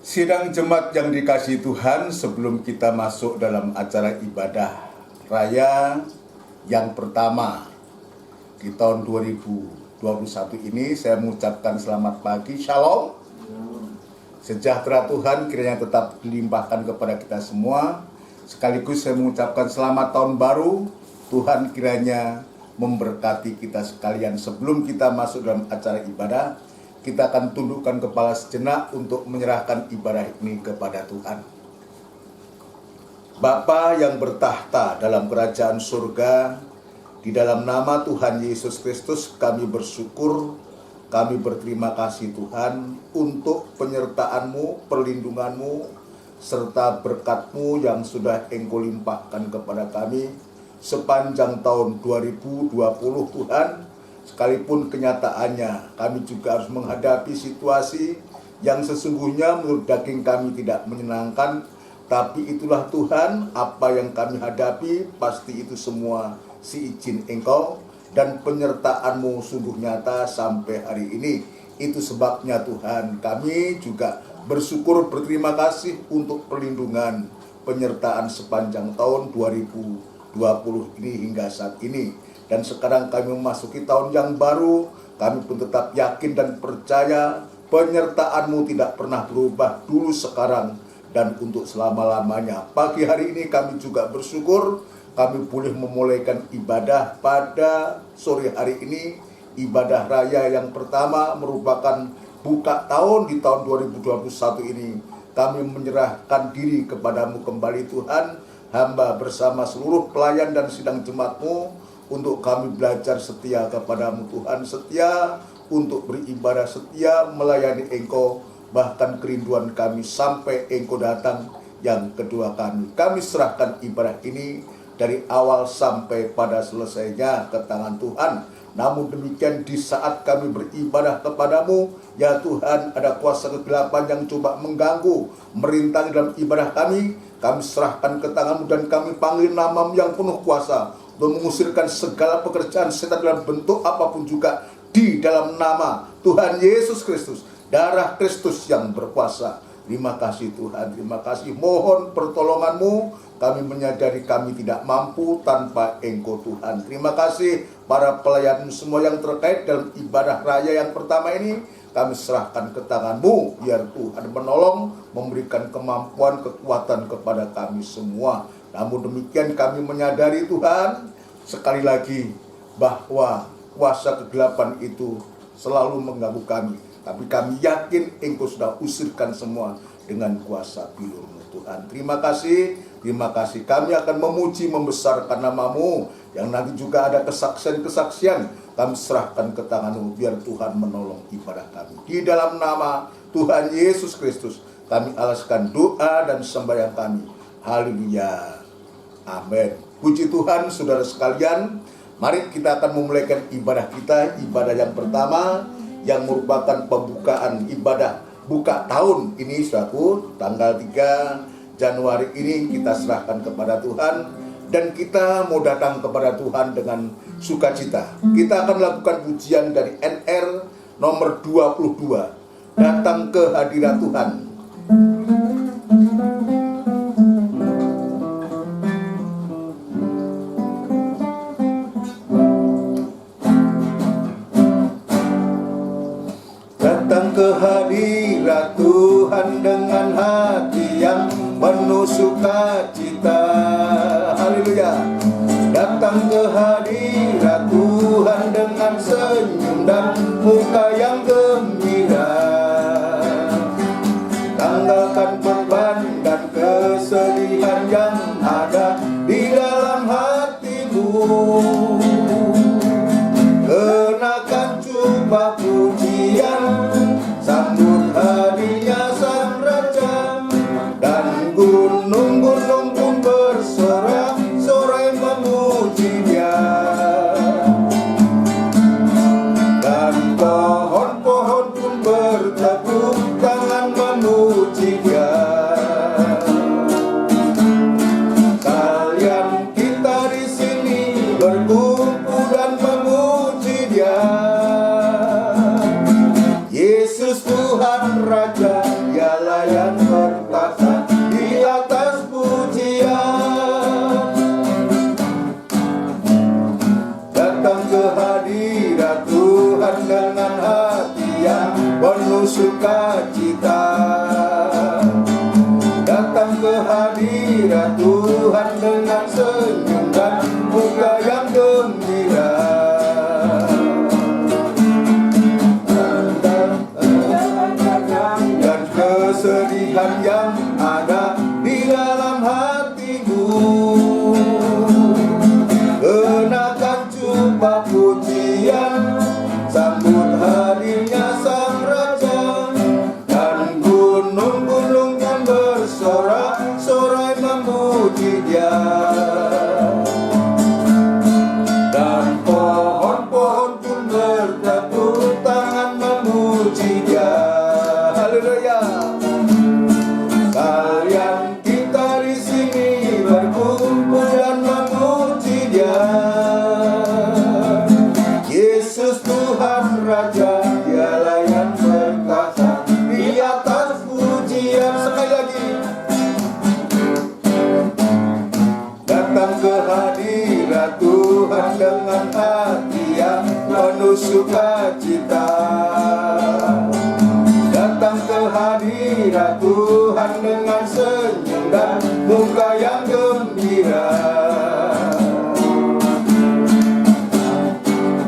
Sidang jemaat yang dikasihi Tuhan, sebelum kita masuk dalam acara ibadah raya yang pertama di tahun 2021 ini, saya mengucapkan selamat pagi, Shalom. Sejahtera Tuhan kiranya tetap dilimpahkan kepada kita semua. Sekaligus saya mengucapkan selamat tahun baru. Tuhan kiranya memberkati kita sekalian. Sebelum kita masuk dalam acara ibadah, kita akan tundukkan kepala sejenak untuk menyerahkan ibadah ini kepada Tuhan. Bapa yang bertahta dalam kerajaan surga, di dalam nama Tuhan Yesus Kristus kami bersyukur, kami berterima kasih Tuhan untuk penyertaan-Mu, perlindungan-Mu, serta berkat-Mu yang sudah Engkau limpahkan kepada kami sepanjang tahun 2020 Tuhan. Sekalipun kenyataannya kami juga harus menghadapi situasi yang sesungguhnya menurut daging kami tidak menyenangkan, tapi itulah Tuhan, apa yang kami hadapi pasti itu semua si izin Engkau dan penyertaan-Mu sungguh nyata sampai hari ini. Itu sebabnya Tuhan, kami juga bersyukur, berterima kasih untuk perlindungan penyertaan sepanjang tahun 2020 ini hingga saat ini. Dan sekarang kami memasuki tahun yang baru, kami pun tetap yakin dan percaya penyertaan-Mu tidak pernah berubah dulu, sekarang, dan untuk selama-lamanya. Pagi hari ini kami juga bersyukur, kami boleh memulaikan ibadah pada sore hari ini. Ibadah raya yang pertama merupakan buka tahun di tahun 2021 ini. Kami menyerahkan diri kepada-Mu kembali Tuhan, hamba bersama seluruh pelayan dan sidang jemaat-Mu, untuk kami belajar setia kepada-Mu Tuhan, setia untuk beribadah, setia melayani Engkau, bahkan kerinduan kami sampai Engkau datang yang kedua kami. Kami serahkan ibadah ini dari awal sampai pada selesainya ke tangan Tuhan. Namun demikian di saat kami beribadah kepada-Mu, ya Tuhan, ada kuasa kegelapan yang coba mengganggu, merintangi dalam ibadah kami. Kami serahkan ke tangan-Mu dan kami panggil nama-Mu yang penuh kuasa untuk mengusirkan segala pekerjaan setan dalam bentuk apapun juga di dalam nama Tuhan Yesus Kristus, darah Kristus yang berkuasa. Terima kasih Tuhan, terima kasih. Mohon pertolongan-Mu, kami menyadari kami tidak mampu tanpa Engkau Tuhan. Terima kasih para pelayan semua yang terkait dalam ibadah raya yang pertama ini. Kami serahkan ke tangan-Mu, biar Tuhan menolong, memberikan kemampuan, kekuatan kepada kami semua. Namun demikian kami menyadari Tuhan, sekali lagi, bahwa kuasa kegelapan itu selalu mengganggu kami. Tapi kami yakin Engkau sudah usirkan semua dengan kuasa bilur-Mu Tuhan. Terima kasih, terima kasih. Kami akan memuji, membesarkan nama-Mu. Yang nanti juga ada kesaksian-kesaksian, kami serahkan ke tangan-Mu, biar Tuhan menolong ibadah kami. Di dalam nama Tuhan Yesus Kristus, kami alaskan doa dan sembahyang kami. Haleluya. Amin. Puji Tuhan, saudara sekalian. Mari kita akan memulaikan ibadah kita. Ibadah yang pertama yang merupakan pembukaan ibadah buka tahun ini, saudaraku, tanggal 3 Januari ini kita serahkan kepada Tuhan. Dan kita mau datang kepada Tuhan dengan sukacita. Kita akan melakukan pujian dari NR nomor 22. Datang ke hadirat Tuhan. Datang ke hadirat Tuhan dengan hati yang penuh sukacita. Haleluya. Datang ke hadirat Tuhan dengan senyum dan muka yang gembira. Tanggalkan beban dan kesedihan yang ada di dalam hatimu. Kenakan jubah pujian, sambut hadirnya Sang Raja. Dan gunung-gunung pun bersorak-sorai memuji Dia. Dan pohon-pohon pun sukacita, datang ke hadirat Tuhan dengan senyum dan muka yang gembira. Dan kesedihan yang ada di dalam hatimu, kenakan jubah pujian, sambut hadirnya Sang Raja, dan gunung-gunung yang bersorak-sorai memuji Dia, dan pohon-pohon pun bertepuk tangan memuji Dia. Haleluya. Kalian kita di sini berkumpul dan memuji Dia. Yesus Tuhan Raja, Dialah yang berkuasa di atas pujian. Sekali lagi, datang ke hadirat Tuhan dengan hati yang penuh sukacita, datang ke hadirat Tuhan dengan senyum dan muka yang gembira.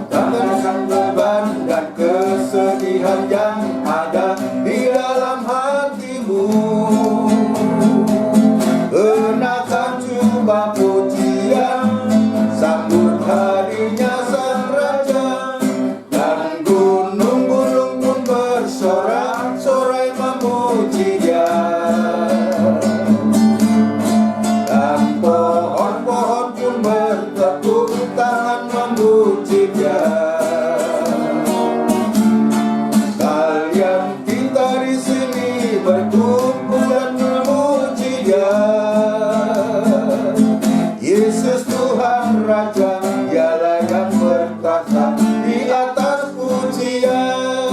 Tangankan beban dan kesedihan yang ada di dalam hatimu, kenakan jubah pujian, sambut hadirnya Sang Raja, dan gunung-gunung pun bersorak-sorai memuji Dia, dan pohon-pohon pun bertepuk tangan memuji Dia. Kalian kita di sini berkumpul dan memuji Dia. Yesus Tuhan Raja, Dialah yang berkuasa di atas pujian.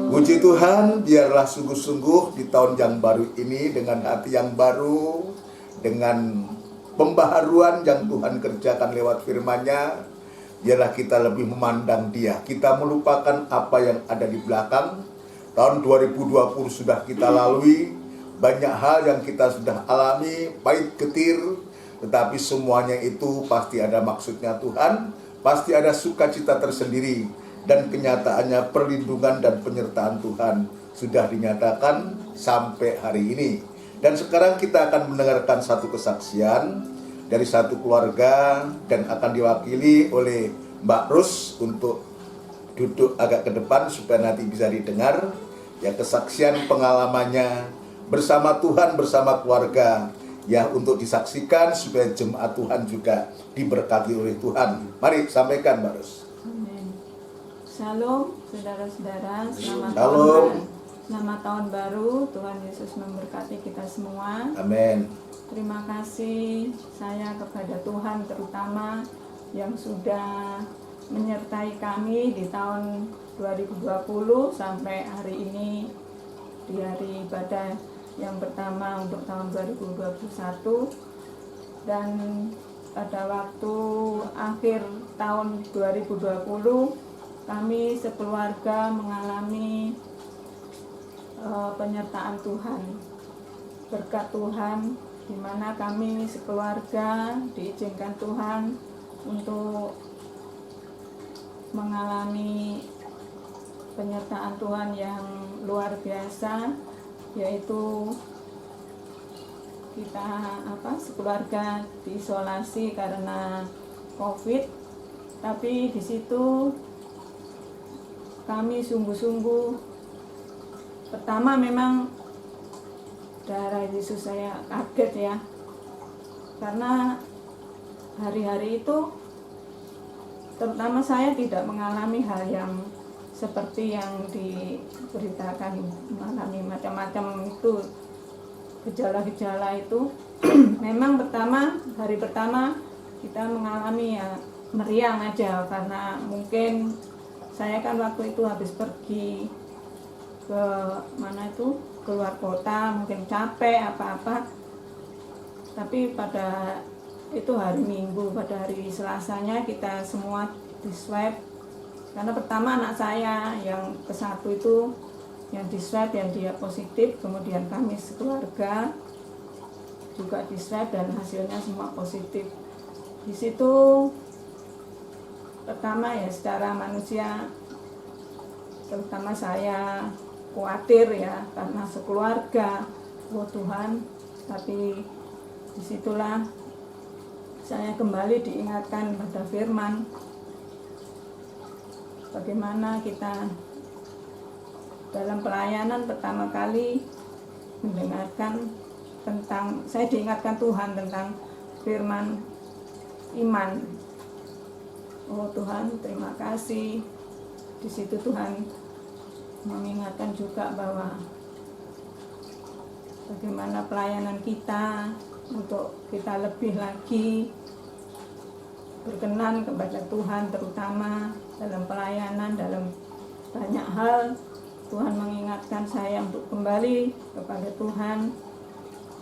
Puji Tuhan, biarlah sungguh-sungguh di tahun yang baru ini dengan hati yang baru, dengan pembaharuan yang Tuhan kerjakan lewat firman-Nya, biarlah kita lebih memandang Dia. Kita melupakan apa yang ada di belakang. Tahun 2020 sudah kita lalui, banyak hal yang kita sudah alami, pahit getir, tetapi semuanya itu pasti ada maksudnya Tuhan, pasti ada sukacita tersendiri, dan kenyataannya perlindungan dan penyertaan Tuhan sudah dinyatakan sampai hari ini. Dan sekarang kita akan mendengarkan satu kesaksian dari satu keluarga dan akan diwakili oleh Mbak Rus untuk duduk agak ke depan supaya nanti bisa didengar ya kesaksian pengalamannya bersama Tuhan, bersama keluarga ya, untuk disaksikan supaya jemaat Tuhan juga diberkati oleh Tuhan. Mari sampaikan Mbak Rus. Amin. Shalom saudara-saudara, selamat tahun baru. Tuhan Yesus memberkati kita semua. Amin. Terima kasih saya kepada Tuhan terutama yang sudah menyertai kami di tahun 2020 sampai hari ini, di hari ibadah yang pertama untuk tahun 2021, dan pada waktu akhir tahun 2020 kami sekeluarga mengalami penyertaan Tuhan, berkat Tuhan, di mana kami sekeluarga diizinkan Tuhan untuk mengalami penyertaan Tuhan yang luar biasa, yaitu kita sekeluarga diisolasi karena COVID, tapi di situ kami sungguh-sungguh, pertama memang darah Yesus saya kaget ya, karena hari-hari itu terutama saya tidak mengalami hal yang seperti yang diberitakan, mengalami macam-macam itu gejala-gejala itu. Memang hari pertama kita mengalami ya meriang aja, karena mungkin saya kan waktu itu habis pergi ke keluar kota, mungkin capek apa-apa. Tapi pada itu hari Minggu, pada hari Selasanya kita semua di swab Karena pertama anak saya yang ke-1 itu yang di swab, yang dia positif, kemudian kami sekeluarga juga di swab dan hasilnya semua positif. Di situ pertama ya secara manusia, terutama saya khawatir ya karena sekeluarga, oh Tuhan, tapi disitulah saya kembali diingatkan pada firman, bagaimana kita dalam pelayanan pertama kali mendengarkan tentang, saya diingatkan Tuhan tentang firman iman. Oh Tuhan, terima kasih. Di situ Tuhan mengingatkan juga bahwa bagaimana pelayanan kita untuk kita lebih lagi berkenan kepada Tuhan, terutama dalam pelayanan, dalam banyak hal. Tuhan mengingatkan saya untuk kembali kepada Tuhan,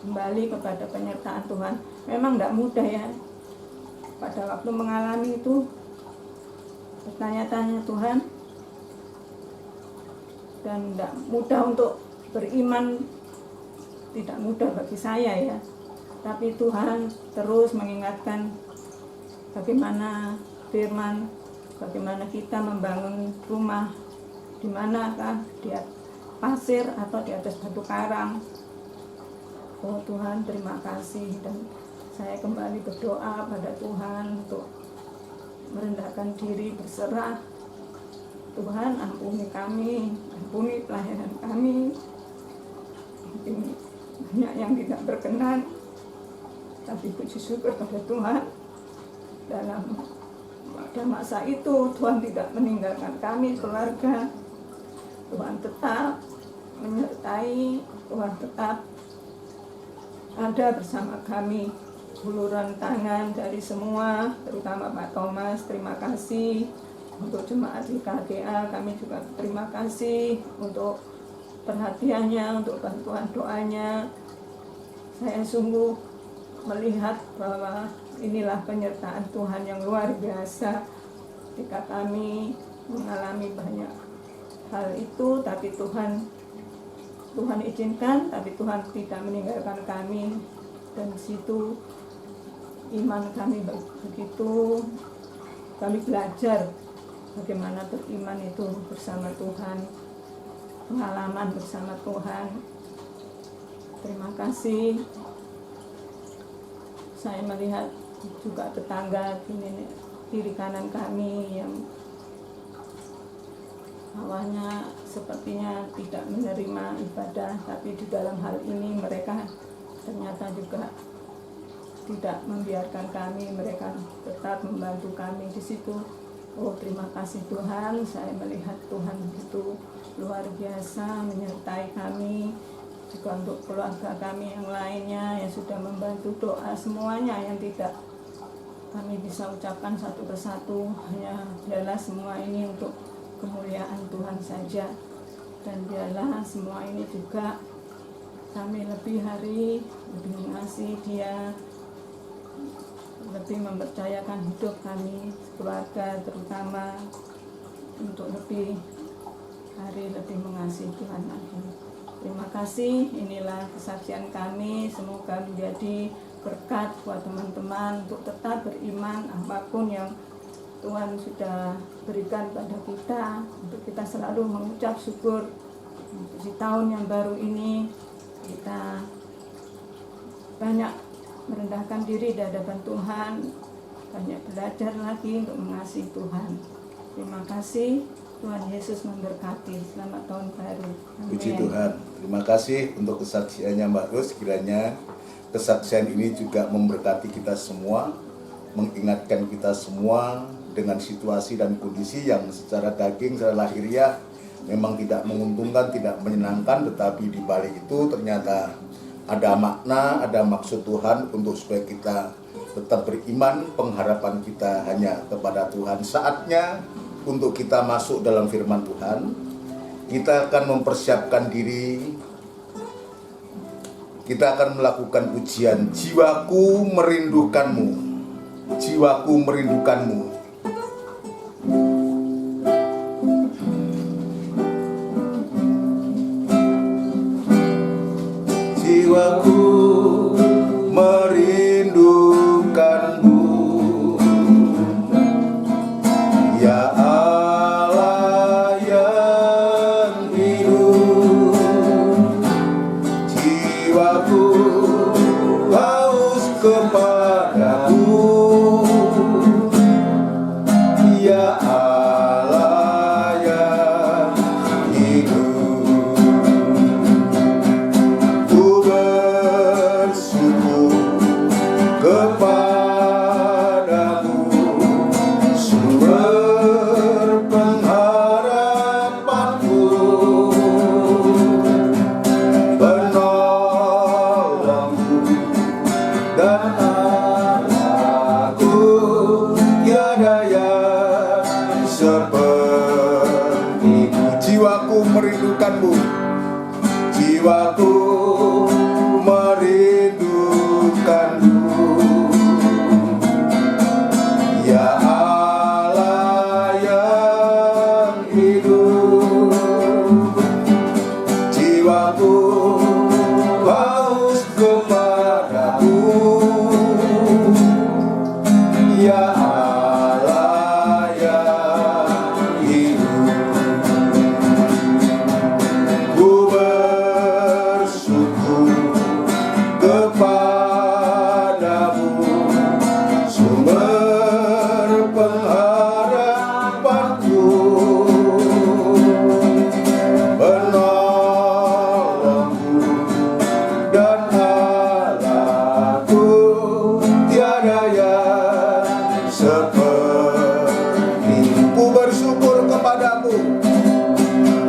kembali kepada penyertaan Tuhan. Memang tidak mudah ya, pada waktu mengalami itu bertanya-tanya Tuhan, dan tidak mudah untuk beriman, tidak mudah bagi saya ya. Tapi Tuhan terus mengingatkan bagaimana firman, bagaimana kita membangun rumah di manakah, di pasir atau di atas batu karang. Oh Tuhan, terima kasih. Dan saya kembali berdoa pada Tuhan untuk merendahkan diri, berserah. Tuhan, ampuni kami, ampuni pelayanan kami. Mungkin banyak yang tidak berkenan, tapi puji syukur pada Tuhan, pada masa itu Tuhan tidak meninggalkan kami, keluarga. Tuhan tetap menyertai, Tuhan tetap ada bersama kami. Uluran tangan dari semua, terutama Pak Thomas, terima kasih. Untuk jemaat di KGA, kami juga terima kasih untuk perhatiannya, untuk bantuan doanya. Saya sungguh melihat bahwa inilah penyertaan Tuhan yang luar biasa ketika kami mengalami banyak hal itu, tapi Tuhan izinkan, tapi Tuhan tidak meninggalkan kami. Dan di situ iman kami begitu, kami belajar bagaimana beriman itu bersama Tuhan, pengalaman bersama Tuhan. Terima kasih. Saya melihat juga tetangga kiri kanan kami yang awalnya sepertinya tidak menerima ibadah, tapi di dalam hal ini mereka ternyata juga tidak membiarkan kami, mereka tetap membantu kami di situ. Oh terima kasih Tuhan, saya melihat Tuhan itu luar biasa menyertai kami, juga untuk keluarga kami yang lainnya yang sudah membantu doa semuanya yang tidak kami bisa ucapkan satu persatu, hanya biarlah semua ini untuk kemuliaan Tuhan saja, dan biarlah semua ini juga kami lebih hari lebih mengasihi Dia, lebih mempercayakan hidup kami, keluarga terutama, untuk lebih hari lebih mengasihi Tuhan lagi. Terima kasih, inilah kesaksian kami, semoga menjadi berkat buat teman-teman untuk tetap beriman apapun yang Tuhan sudah berikan pada kita, untuk kita selalu mengucap syukur. Di tahun yang baru ini kita banyak merendahkan diri di hadapan Tuhan, banyak belajar lagi untuk mengasihi Tuhan. Terima kasih, Tuhan Yesus memberkati. Selamat tahun baru. Amin. Puji Tuhan. Terima kasih untuk kesaksiannya Mbak Rus. Kiranya kesaksian ini juga memberkati kita semua, mengingatkan kita semua dengan situasi dan kondisi yang secara daging, secara lahiriah memang tidak menguntungkan, tidak menyenangkan, tetapi di balik itu ternyata ada makna, ada maksud Tuhan untuk supaya kita tetap beriman, pengharapan kita hanya kepada Tuhan. Saatnya untuk kita masuk dalam firman Tuhan. Kita akan mempersiapkan diri, kita akan melakukan ujian. Jiwaku merindukanmu, jiwaku merindukanmu. jiwaku merindukanmu. Ya Allah yang hidup, jiwaku haus kepadamu. Ya Allah yang hidup, ku bersyukur kepadamu, sumber pengharapanku, penolongku dan Allahku. Tiada yang sepertimu. Jiwaku merindukanmu, jiwaku merindukanmu. Ya Allah yang hidup, jiwaku haus kepadamu. Ya Allah yang hidup, ku bersyukur kepadamu, sumber pengharapanku, penolongku dan Allahku. Tiada yang sepertimu. Ku bersyukur kepadamu,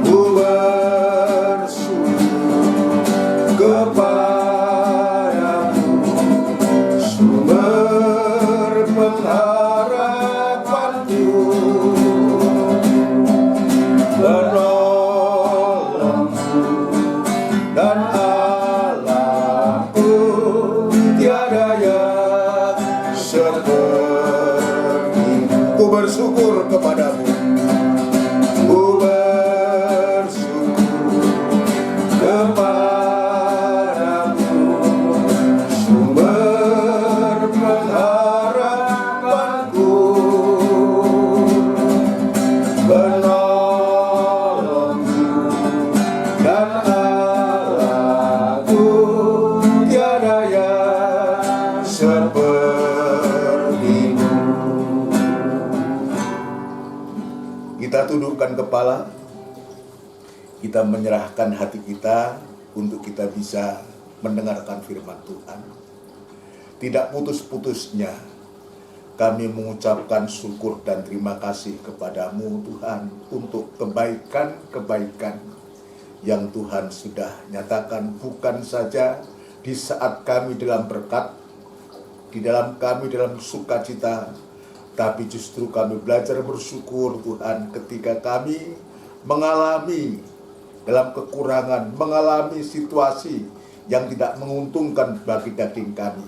ku bersyukur kepadamu, sumber pengharapanku, penolongku dan Allahku. Tiada yang sepertimu. Ku bersyukur kepadamu, ku bersyukur kepadamu, sumber pengharapanku, penolongku dan Allahku. Tiada yang sepertimu. Kita tundukkan kepala, kita menyerahkan hati kita untuk kita bisa mendengarkan firman Tuhan. Tidak putus-putusnya kami mengucapkan syukur dan terima kasih kepadamu Tuhan untuk kebaikan-kebaikan yang Tuhan sudah nyatakan, bukan saja di saat kami dalam berkat, di dalam kami dalam sukacita, tapi justru kami belajar bersyukur Tuhan ketika kami mengalami dalam kekurangan, mengalami situasi yang tidak menguntungkan bagi daging kami.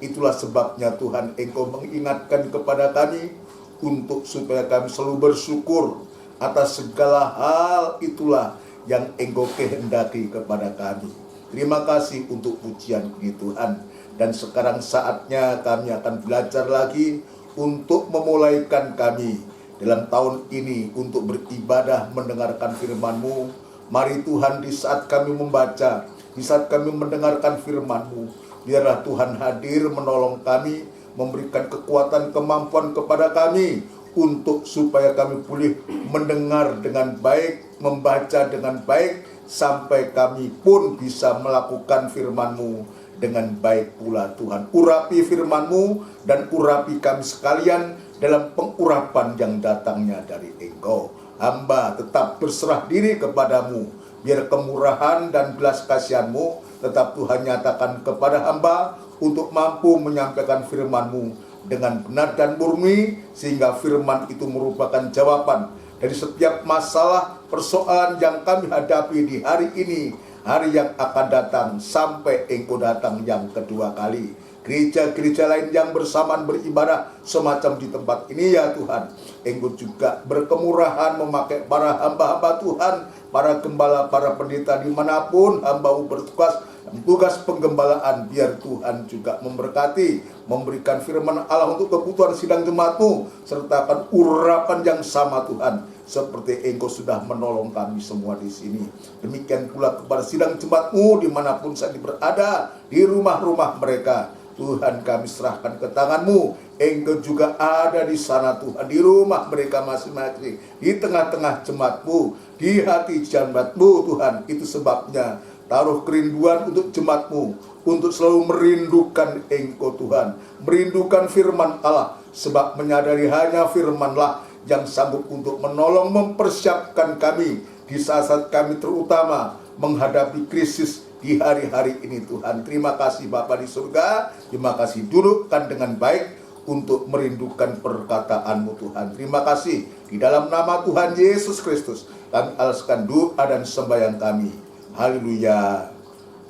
Itulah sebabnya Tuhan, Engkau mengingatkan kepada kami untuk supaya kami selalu bersyukur atas segala hal. Itulah yang Engkau kehendaki kepada kami. Terima kasih untuk pujian ini Tuhan. Dan sekarang saatnya kami akan belajar lagi untuk memulaikan kami dalam tahun ini untuk beribadah mendengarkan firman-Mu. Mari Tuhan, di saat kami membaca, di saat kami mendengarkan firman-Mu, biarlah Tuhan hadir menolong kami, memberikan kekuatan, kemampuan kepada kami untuk supaya kami boleh mendengar dengan baik, membaca dengan baik, sampai kami pun bisa melakukan firman-Mu dengan baik pula Tuhan. Urapi firman-Mu dan urapi kami sekalian dalam pengurapan yang datangnya dari Engkau. Hamba tetap berserah diri kepadamu, biar kemurahan dan belas kasihan-Mu tetap Tuhan nyatakan kepada hamba untuk mampu menyampaikan firman-Mu dengan benar dan murni, sehingga firman itu merupakan jawaban dari setiap masalah persoalan yang kami hadapi di hari ini, hari yang akan datang sampai Engkau datang yang kedua kali. Gereja-gereja lain yang bersamaan beribadah semacam di tempat ini ya Tuhan, Engkau juga berkemurahan memakai para hamba-hamba Tuhan, para gembala, para pendeta dimanapun hamba-Mu bertugas, tugas penggembalaan, biar Tuhan juga memberkati, memberikan firman Allah untuk kebutuhan sidang jemaat-Mu, sertakan urapan yang sama Tuhan, seperti Engkau sudah menolong kami semua di sini. Demikian pula kepada sidang jemaat-Mu dimanapun saat berada, di rumah-rumah mereka. Tuhan, kami serahkan ke tangan-Mu. Engkau juga ada di sana Tuhan, di rumah mereka masing-masing, di tengah-tengah jemaat-Mu, di hati jemaat-Mu Tuhan. Itu sebabnya taruh kerinduan untuk jemaat-Mu, untuk selalu merindukan Engkau Tuhan, merindukan firman Allah, sebab menyadari hanya firman-Lah yang sanggup untuk menolong, mempersiapkan kami di saat-saat kami terutama menghadapi krisis di hari-hari ini Tuhan. Terima kasih Bapa di surga, terima kasih dudukkan dengan baik untuk merindukan perkataan-Mu Tuhan. Terima kasih, di dalam nama Tuhan Yesus Kristus kami alaskan doa dan sembahyang kami. Haleluya,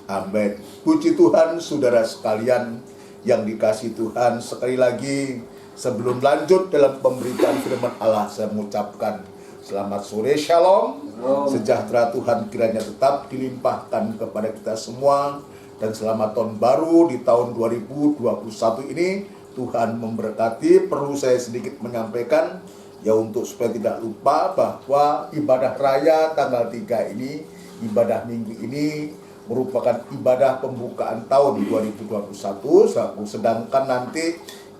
amin. Puji Tuhan, saudara sekalian yang dikasihi Tuhan. Sekali lagi, sebelum lanjut dalam pemberitaan firman Allah, saya mengucapkan selamat sore, shalom. Sejahtera Tuhan kiranya tetap dilimpahkan kepada kita semua. Dan selamat tahun baru di tahun 2021 ini. Tuhan memberkati. Perlu saya sedikit menyampaikan, ya, untuk supaya tidak lupa bahwa ibadah raya tanggal 3 ini, ibadah minggu ini merupakan ibadah pembukaan tahun 2021, sedangkan nanti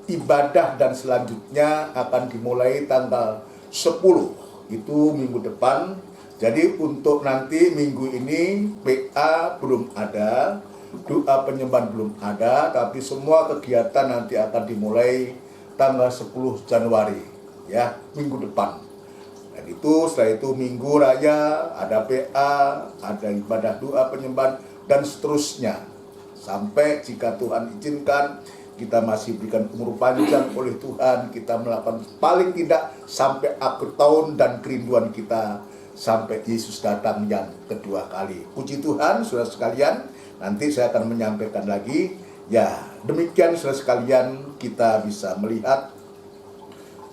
ibadah dan selanjutnya akan dimulai tanggal 10, itu minggu depan. Jadi untuk nanti minggu ini PA belum ada, doa penyembahan belum ada, tapi semua kegiatan nanti akan dimulai tanggal 10 Januari, ya, minggu depan. Dan itu setelah itu minggu raya, ada PA, ada ibadah doa penyembahan, dan seterusnya. Sampai jika Tuhan izinkan, kita masih berikan umur panjang oleh Tuhan, kita melakukan paling tidak sampai akhir tahun dan kerinduan kita sampai Yesus datang yang kedua kali. Puji Tuhan, saudara sekalian, nanti saya akan menyampaikan lagi. Ya, demikian saudara sekalian, kita bisa melihat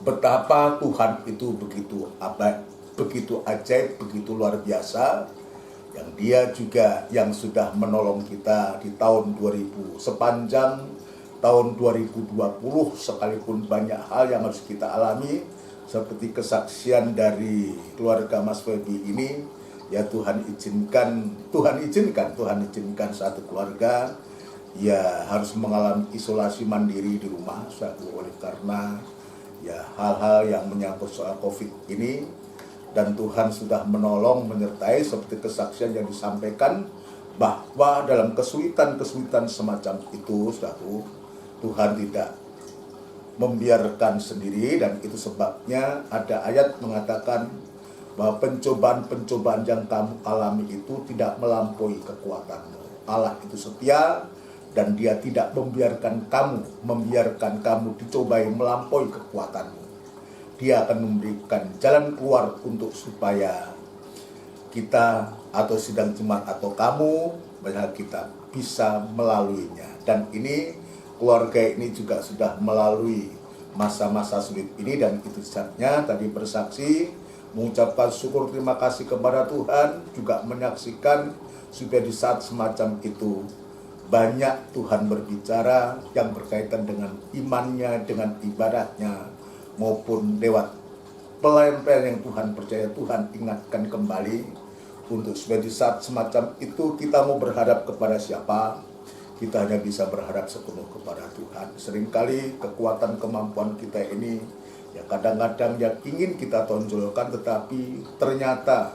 betapa Tuhan itu begitu ajaib, begitu luar biasa. Yang Dia juga yang sudah menolong kita di tahun 2000, sepanjang tahun 2020, sekalipun banyak hal yang harus kita alami, seperti kesaksian dari keluarga Mas Febi ini. Ya, Tuhan izinkan satu keluarga ya harus mengalami isolasi mandiri di rumah oleh karena ya hal-hal yang menyangkut soal COVID ini. Dan Tuhan sudah menolong, menyertai, seperti kesaksian yang disampaikan bahwa dalam kesulitan-kesulitan semacam itu, Tuhan tidak membiarkan sendiri. Dan itu sebabnya ada ayat mengatakan bahwa pencobaan-pencobaan yang kamu alami itu tidak melampaui kekuatanmu. Allah itu setia dan Dia tidak membiarkan kamu dicobai melampaui kekuatanmu. Dia akan memberikan jalan keluar untuk supaya kita atau sidang jemaat atau kamu, kita bisa melaluinya. Dan ini keluarga ini juga sudah melalui masa-masa sulit ini, dan itu saatnya tadi bersaksi, mengucapkan syukur terima kasih kepada Tuhan, juga menyaksikan supaya di saat semacam itu banyak Tuhan berbicara yang berkaitan dengan imannya, dengan ibadahnya, maupun lewat pelayan-pelayan yang Tuhan percaya. Tuhan ingatkan kembali untuk supaya di saat semacam itu kita mau berhadap kepada siapa, kita hanya bisa berharap sepenuh kepada Tuhan. Seringkali kekuatan kemampuan kita ini ya kadang-kadang yang ingin kita tonjolkan, tetapi ternyata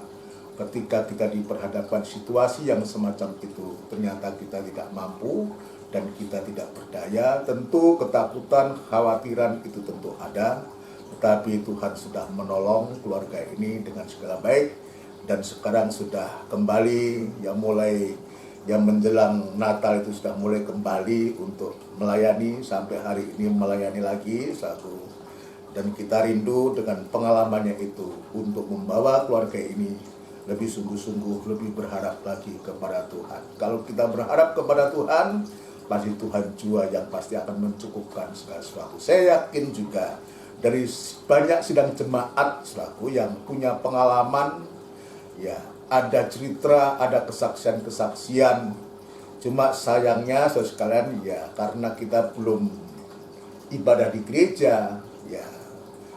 ketika kita diperhadapkan situasi yang semacam itu, ternyata kita tidak mampu dan kita tidak berdaya. Tentu ketakutan, khawatiran itu tentu ada, tetapi Tuhan sudah menolong keluarga ini dengan segala baik. Dan sekarang sudah kembali, yang mulai yang menjelang Natal itu sudah mulai kembali untuk melayani, sampai hari ini melayani lagi dan kita rindu dengan pengalamannya itu untuk membawa keluarga ini lebih sungguh-sungguh, lebih berharap lagi kepada Tuhan. Kalau kita berharap kepada Tuhan, pasti Tuhan jua yang pasti akan mencukupkan segala sesuatu. Saya yakin juga dari banyak sidang jemaat yang punya pengalaman, ya ada cerita, ada kesaksian-kesaksian Cuma sayangnya saudara sekalian, ya karena kita belum ibadah di gereja, ya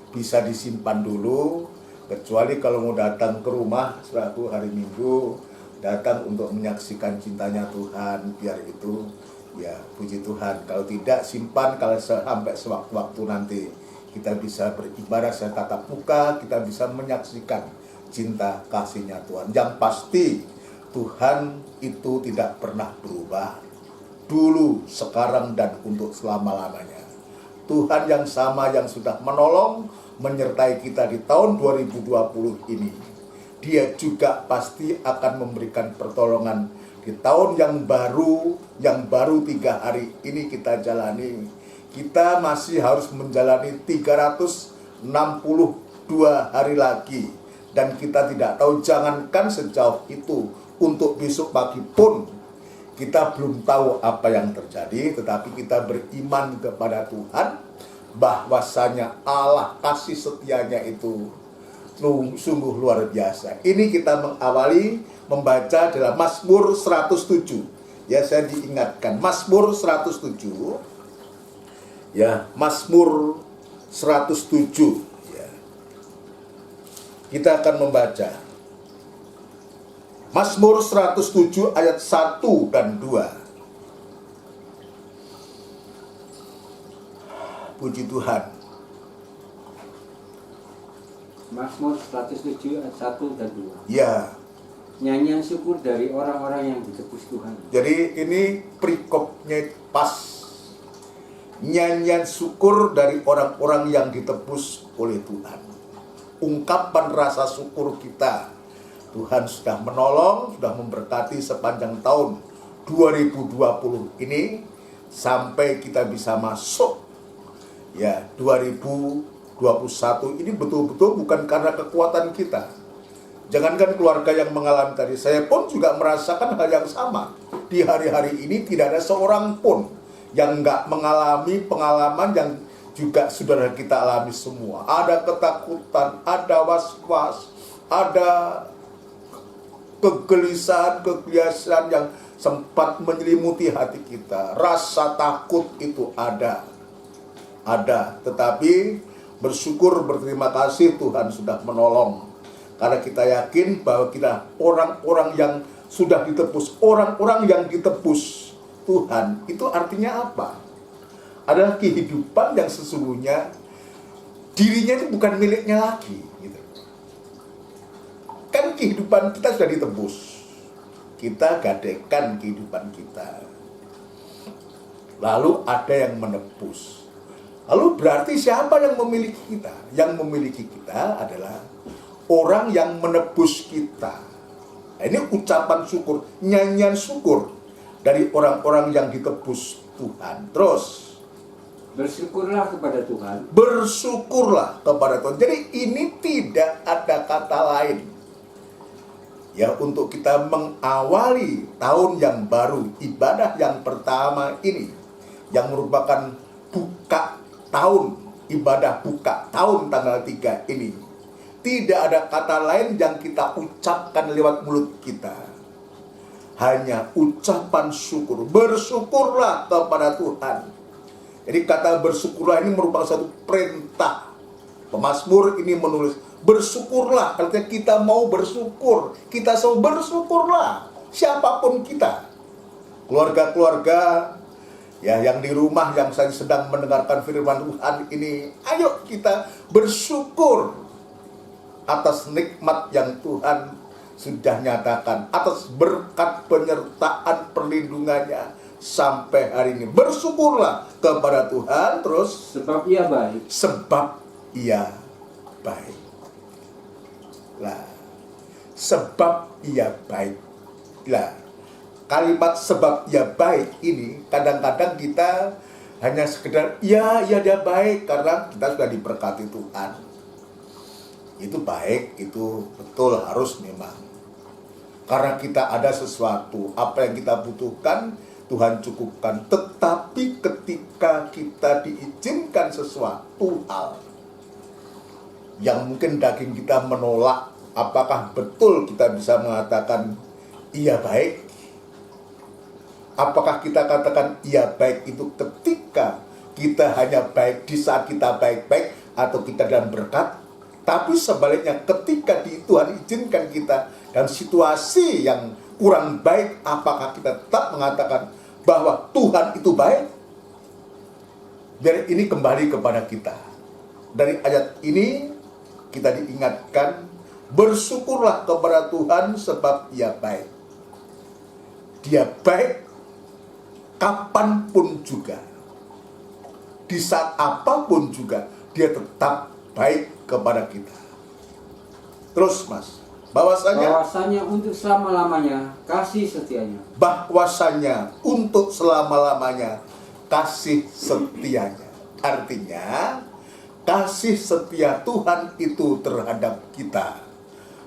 bisa disimpan dulu, kecuali kalau mau datang ke rumah suatu hari Minggu, datang untuk menyaksikan cintanya Tuhan, biar itu ya puji Tuhan. Kalau tidak, simpan, kalau sampai sewaktu-waktu nanti kita bisa beribadah secara tatap muka, kita bisa menyaksikan cinta kasihnya Tuhan. Yang pasti Tuhan itu tidak pernah berubah, dulu, sekarang, dan untuk selama-lamanya. Tuhan yang sama yang sudah menolong, menyertai kita di tahun 2020 ini, Dia juga pasti akan memberikan pertolongan di tahun yang baru 3 hari ini kita jalani. Kita masih harus menjalani 362 hari lagi, dan kita tidak tahu, jangankan sejauh itu, untuk besok pagi pun kita belum tahu apa yang terjadi. Tetapi kita beriman kepada Tuhan bahwasanya Allah kasih setianya itu sungguh luar biasa. Ini kita mengawali membaca dalam Mazmur 107. Ya, saya diingatkan Mazmur 107. Ya, Mazmur 107. Ya. Kita akan membaca Mazmur 107 ayat 1 dan 2. Puji Tuhan. Mazmur 107 ayat 1 dan 2. Ya. Nyanyian syukur dari orang-orang yang ditebus Tuhan. Jadi ini perikopnya pas. Nyanyian syukur dari orang-orang yang ditebus oleh Tuhan. Ungkapan rasa syukur kita. Tuhan sudah menolong, sudah memberkati sepanjang tahun 2020 ini, sampai kita bisa masuk ya 2021 ini betul-betul bukan karena kekuatan kita. Jangankan keluarga yang mengalami tadi, saya pun juga merasakan hal yang sama. Di hari-hari ini tidak ada seorang pun yang nggak mengalami pengalaman yang juga saudara kita alami semua. Ada ketakutan, ada was-was, ada kegelisahan, kegelisahan yang sempat menyelimuti hati kita. Rasa takut itu ada. Tetapi bersyukur, berterima kasih Tuhan sudah menolong. Karena kita yakin bahwa kita orang-orang yang sudah ditebus, orang-orang yang ditebus Tuhan, itu artinya apa? Adalah kehidupan yang sesungguhnya dirinya itu bukan miliknya lagi, gitu. Kan kehidupan kita sudah ditebus, kita gadaikan kehidupan kita, lalu ada yang menebus. Lalu berarti siapa yang memiliki kita? Yang memiliki kita adalah orang yang menebus kita. Nah, ini ucapan syukur, nyanyian syukur dari orang-orang yang ditebus Tuhan. Terus bersyukurlah kepada Tuhan. Bersyukurlah kepada Tuhan. Jadi ini tidak ada kata lain ya untuk kita mengawali tahun yang baru, ibadah yang pertama ini, yang merupakan buka tahun, ibadah buka tahun tanggal 3 ini. Tidak ada kata lain yang kita ucapkan lewat mulut kita, hanya ucapan syukur. Bersyukurlah kepada Tuhan. Jadi kata bersyukurlah ini merupakan satu perintah. Pemazmur ini menulis bersyukurlah, artinya kita mau bersyukur. Kita semua bersyukurlah, siapapun kita. Keluarga-keluarga ya yang di rumah yang saya sedang mendengarkan firman Tuhan ini, ayo kita bersyukur atas nikmat yang Tuhan sudah nyatakan, atas berkat penyertaan perlindungannya sampai hari ini. Bersyukurlah kepada Tuhan. Terus sebab Ia baik. Sebab Ia baik. Lah, sebab Ia baik. Lah, kalimat sebab Ia baik ini kadang-kadang kita hanya sekedar ya dia baik karena kita sudah diberkati Tuhan. Itu baik, itu betul, harus memang. Karena kita ada sesuatu, apa yang kita butuhkan Tuhan cukupkan. Tetapi ketika kita diizinkan sesuatu hal yang mungkin daging kita menolak, apakah betul kita bisa mengatakan iya baik? Apakah kita katakan ia baik itu ketika kita hanya baik di saat kita baik-baik atau kita dalam berkat? Tapi sebaliknya ketika Tuhan izinkan kita dalam situasi yang kurang baik, apakah kita tetap mengatakan bahwa Tuhan itu baik? Biar ini kembali kepada kita. Dari ayat ini kita diingatkan, bersyukurlah kepada Tuhan sebab Ia baik. Dia baik kapanpun juga. Di saat apapun juga Dia tetap baik kepada kita. Terus Mas, bahwasanya untuk selama-lamanya kasih setianya. Bahwasanya untuk selama-lamanya kasih setianya. Artinya kasih setia Tuhan itu terhadap kita,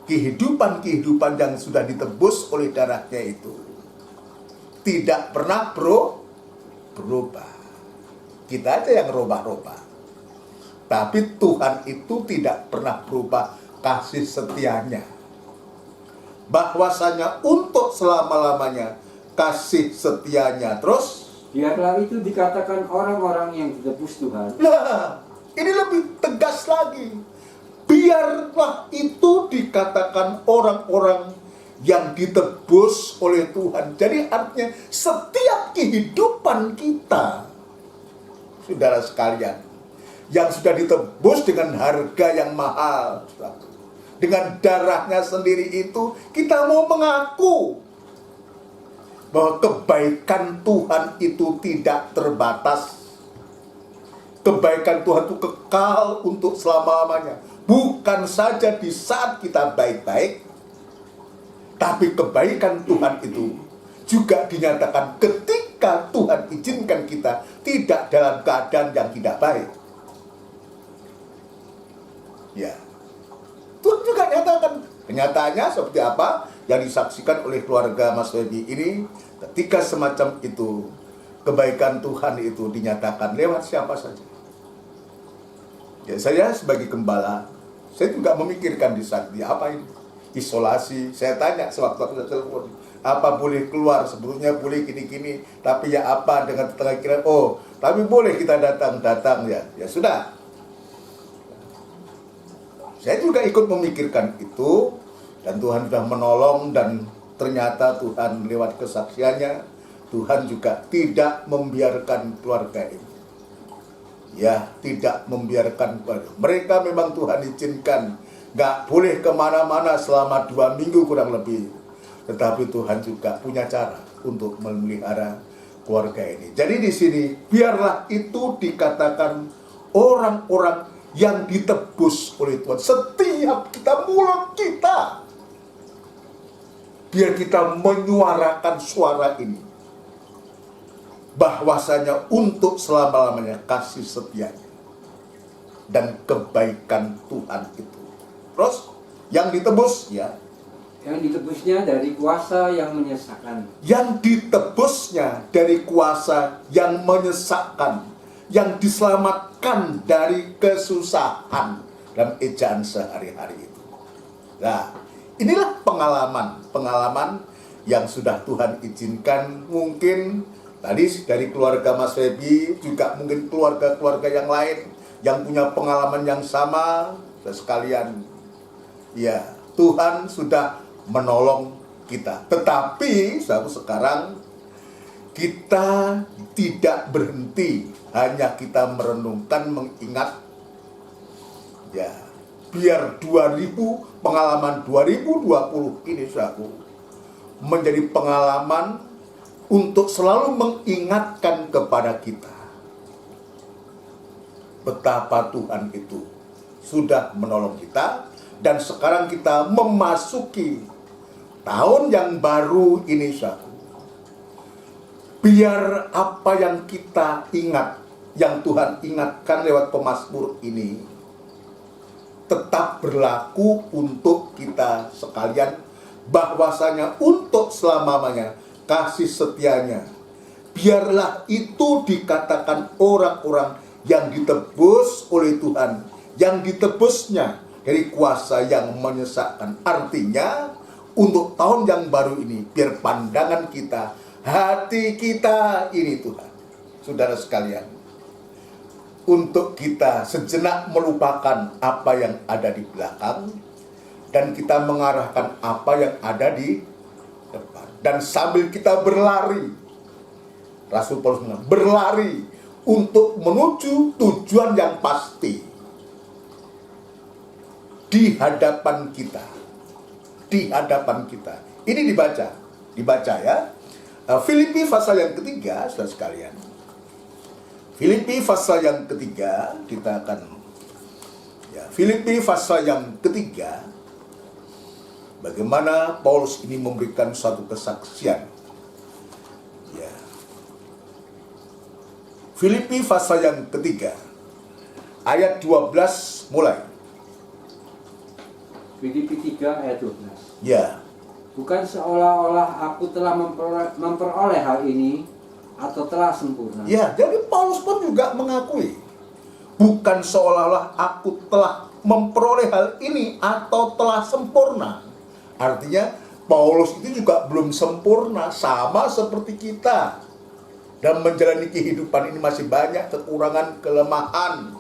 kehidupan-kehidupan yang sudah ditebus oleh darahnya itu tidak pernah berubah. Kita aja yang robah-robah. Tapi Tuhan itu tidak pernah berubah kasih setianya. Bahwasanya untuk selama-lamanya kasih setianya. Terus Biarlah itu dikatakan orang-orang yang ditebus Tuhan. nah, ini lebih tegas lagi. Biarlah itu dikatakan orang-orang yang ditebus oleh Tuhan. Jadi artinya setiap kehidupan kita, saudara sekalian, yang sudah ditebus dengan harga yang mahal, dengan darahnya sendiri itu, kita mau mengaku bahwa kebaikan Tuhan itu tidak terbatas. Kebaikan Tuhan itu kekal untuk selama-lamanya. Bukan saja di saat kita baik-baik, tapi kebaikan Tuhan itu juga dinyatakan ketika Tuhan izinkan kita tidak dalam keadaan yang tidak baik. Ya, Tuhan juga nyatakan. Kenyataannya seperti apa yang disaksikan oleh keluarga Mas Febi ini, ketika semacam itu kebaikan Tuhan itu dinyatakan lewat siapa saja. Ya, saya sebagai gembala, saya juga memikirkan di saat dia apa ini isolasi. Saya tanya sewaktu-waktu saya telepon, apa boleh keluar? Sebelumnya boleh gini-gini, tapi ya apa dengan tetangga kira, oh tapi boleh kita datang ya. Ya sudah. Saya juga ikut memikirkan itu, dan Tuhan sudah menolong, dan ternyata Tuhan lewat kesaksiannya, Tuhan juga tidak membiarkan keluarga ini. Ya, tidak membiarkan keluarga. Mereka memang Tuhan izinkan gak boleh kemana-mana selama 2 minggu kurang lebih. Tetapi Tuhan juga punya cara untuk memelihara keluarga ini. Jadi di sini, biarlah itu dikatakan orang-orang yang ditebus oleh Tuhan. Setiap kita, mulut kita, biar kita menyuarakan suara ini, bahwasanya untuk selama-lamanya kasih setianya dan kebaikan Tuhan itu. Terus yang ditebus ya, yang ditebusnya dari kuasa yang menyesakkan. Yang ditebusnya dari kuasa yang menyesakkan, yang diselamatkan dari kesusahan dalam ejaan sehari-hari itu. Nah, inilah pengalaman yang sudah Tuhan izinkan. Mungkin tadi dari keluarga Mas Febi, juga mungkin keluarga-keluarga yang lain yang punya pengalaman yang sama. Sekalian, ya Tuhan sudah menolong kita. Tetapi sekarang kita tidak berhenti, hanya kita merenungkan, mengingat, ya biar pengalaman 2020 ini saudaraku menjadi pengalaman untuk selalu mengingatkan kepada kita betapa Tuhan itu sudah menolong kita. Dan sekarang kita memasuki tahun yang baru ini saudaraku. Biar apa yang kita ingat, yang Tuhan ingatkan lewat pemazmur ini, tetap berlaku untuk kita sekalian, bahwasanya untuk selamanya kasih setianya. Biarlah itu dikatakan orang-orang yang ditebus oleh Tuhan, yang ditebusnya dari kuasa yang menyesakkan. Artinya untuk tahun yang baru ini, biar pandangan kita hati kita ini Tuhan, saudara sekalian, untuk kita sejenak melupakan apa yang ada di belakang dan kita mengarahkan apa yang ada di depan. Dan sambil kita berlari, Rasul Paulus mengatakan, berlari untuk menuju tujuan yang pasti di hadapan kita. Di hadapan kita. Ini dibaca ya. Filipi pasal yang ketiga, saudara sekalian. Filipi pasal yang ketiga, kita akan Filipi pasal yang ketiga, bagaimana Paulus ini memberikan suatu kesaksian. Ya. Filipi pasal yang ketiga, ayat 12 mulai. Filipi 3 ayat 12. Ya. Bukan seolah-olah aku telah memperoleh hal ini atau telah sempurna. Ya, jadi Paulus pun juga mengakui, bukan seolah-olah aku telah memperoleh hal ini atau telah sempurna. Artinya Paulus itu juga belum sempurna, sama seperti kita. Dan menjalani kehidupan ini masih banyak kekurangan, kelemahan.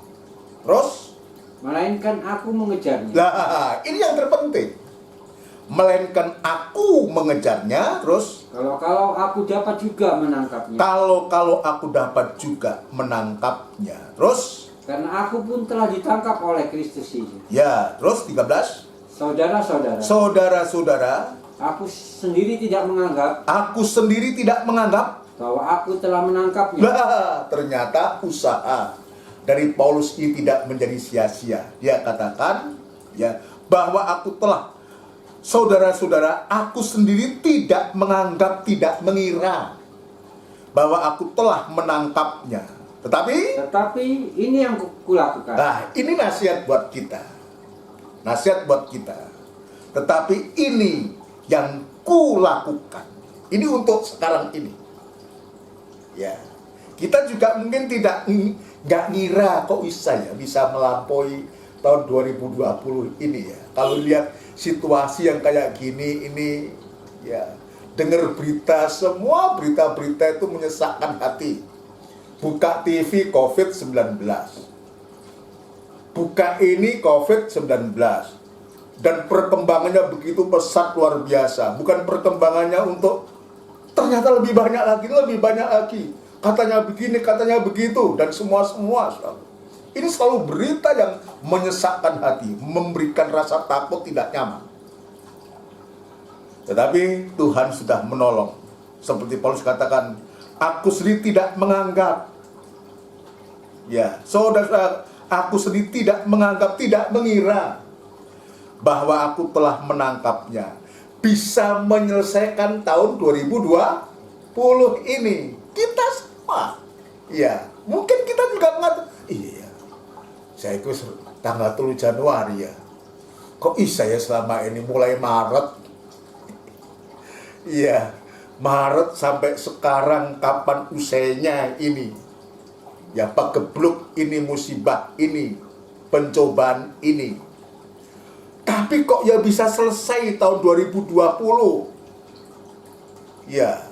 Terus? Melainkan aku mengejarnya. Lah, ini yang terpenting. Melainkan aku mengejarnya. Terus? Kalau aku dapat juga menangkapnya. Kalau aku dapat juga menangkapnya. Terus? Karena aku pun telah ditangkap oleh Kristus Yesus. Ya, terus 13. Saudara-saudara, aku sendiri tidak menganggap bahwa aku telah menangkapnya. Lah, ternyata usaha dari Paulus ini tidak menjadi sia-sia. Dia katakan ya bahwa aku telah, saudara-saudara, aku sendiri tidak menganggap, tidak mengira bahwa aku telah menangkapnya. Tetapi ini yang kulakukan. Nah, ini nasihat buat kita. Nasihat buat kita. Tetapi ini yang kulakukan. Ini untuk sekarang ini. Ya. Kita juga mungkin nggak ngira kok bisa melampaui tahun 2020 ini ya. Kalau lihat situasi yang kayak gini ini ya, dengar berita, semua berita-berita itu menyesakkan hati. Buka TV COVID-19. Buka ini COVID-19. Dan perkembangannya begitu pesat luar biasa. Bukan perkembangannya untuk ternyata lebih banyak lagi. Katanya begini, katanya begitu, dan semua selalu. Ini selalu berita yang menyesakkan hati, memberikan rasa takut, tidak nyaman. Tetapi Tuhan sudah menolong. Seperti Paulus katakan, aku sendiri tidak menganggap. Ya, saudara, aku sendiri tidak menganggap, tidak mengira bahwa aku telah menangkapnya. Bisa menyelesaikan tahun 2020 ini. Kita semua. Ya, mungkin kita juga mengatakan, iya, saya itu tanggal 3 Januari ya. Kok bisa ya selama ini mulai Maret? Iya, Maret sampai sekarang kapan usainya ini? Ya, pagebluk ini, musibah ini, pencobaan ini. Tapi kok ya bisa selesai tahun 2020? Ya.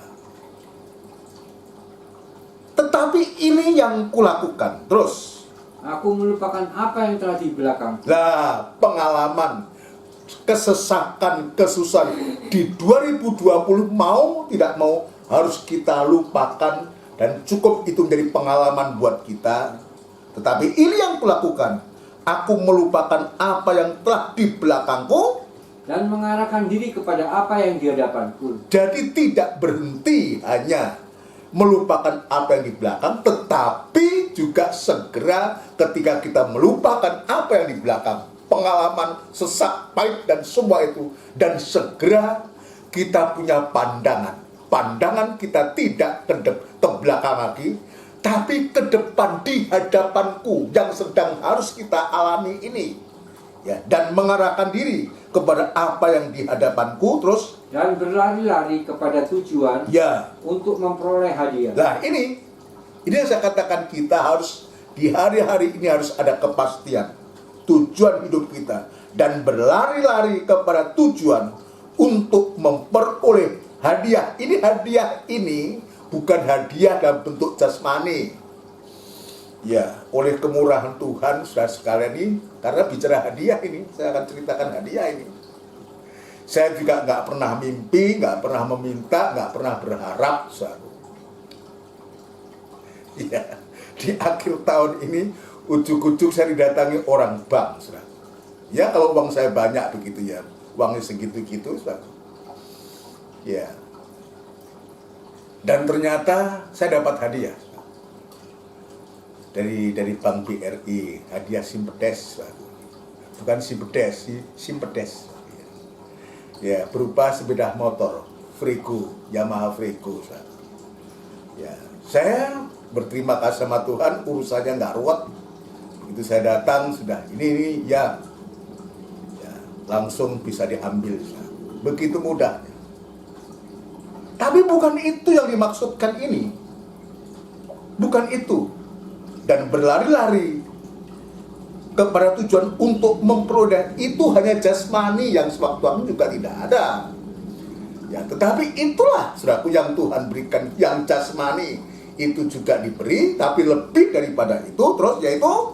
Tetapi ini yang kulakukan. Terus, aku melupakan apa yang telah di belakang. Nah, pengalaman, kesesakan, kesusahan di 2020 mau tidak mau harus kita lupakan. Dan cukup itu menjadi pengalaman buat kita. Tetapi ini yang kulakukan. Aku melupakan apa yang telah di belakangku dan mengarahkan diri kepada apa yang di hadapanku. Jadi tidak berhenti hanya melupakan apa yang di belakang, tetapi juga segera ketika kita melupakan apa yang di belakang, pengalaman, sesak, pahit, dan semua itu, dan segera kita punya pandangan. Pandangan kita tidak ke belakang lagi, tapi ke depan, di hadapanku yang sedang harus kita alami ini. Ya, dan mengarahkan diri kepada apa yang di hadapanku, terus dan berlari-lari kepada tujuan, ya, untuk memperoleh hadiah. Nah, ini yang saya katakan, kita harus di hari-hari ini harus ada kepastian tujuan hidup kita dan berlari-lari kepada tujuan untuk memperoleh hadiah ini bukan hadiah dalam bentuk jasmani. Ya, oleh kemurahan Tuhan, saudara sekalian ini, karena bicara hadiah ini, saya akan ceritakan hadiah ini. Saya juga nggak pernah mimpi, nggak pernah meminta, nggak pernah berharap, saudara. Ya, di akhir tahun ini, ujuk-ujuk saya didatangi orang bank, saudara. Ya, kalau uang saya banyak begitu ya, uangnya segitu-gitu, saudara. Ya. Dan ternyata saya dapat hadiah dari Bank BRI, hadiah Simpedes, bukan Simpedes, Simpedes, ya, berupa sepeda motor Frigo, Yamaha Frigo. Ya, saya berterima kasih sama Tuhan, urusannya nggak ruwet. Itu saya datang sudah ini ya, langsung bisa diambil, begitu mudahnya. Tapi bukan itu yang dimaksudkan ini, bukan itu. Dan berlari-lari kepada tujuan untuk memperoleh itu hanya jasmani yang sewaktu-waktu juga tidak ada. Ya, tetapi itulah saudaraku yang Tuhan berikan, yang jasmani itu juga diberi, tapi lebih daripada itu terus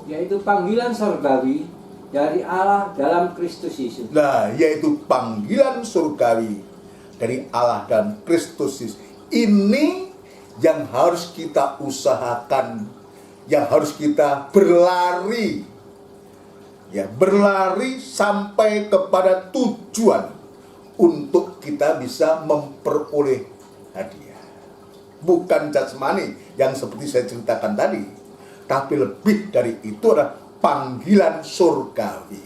yaitu panggilan surgawi dari Allah dalam Kristus Yesus. Nah, yaitu panggilan surgawi dari Allah dan Kristus Yesus. Ini yang harus kita usahakan, yang harus kita berlari, ya, berlari sampai kepada tujuan untuk kita bisa memperoleh hadiah. Bukan jasmani yang seperti saya ceritakan tadi, tapi lebih dari itu adalah panggilan surgawi,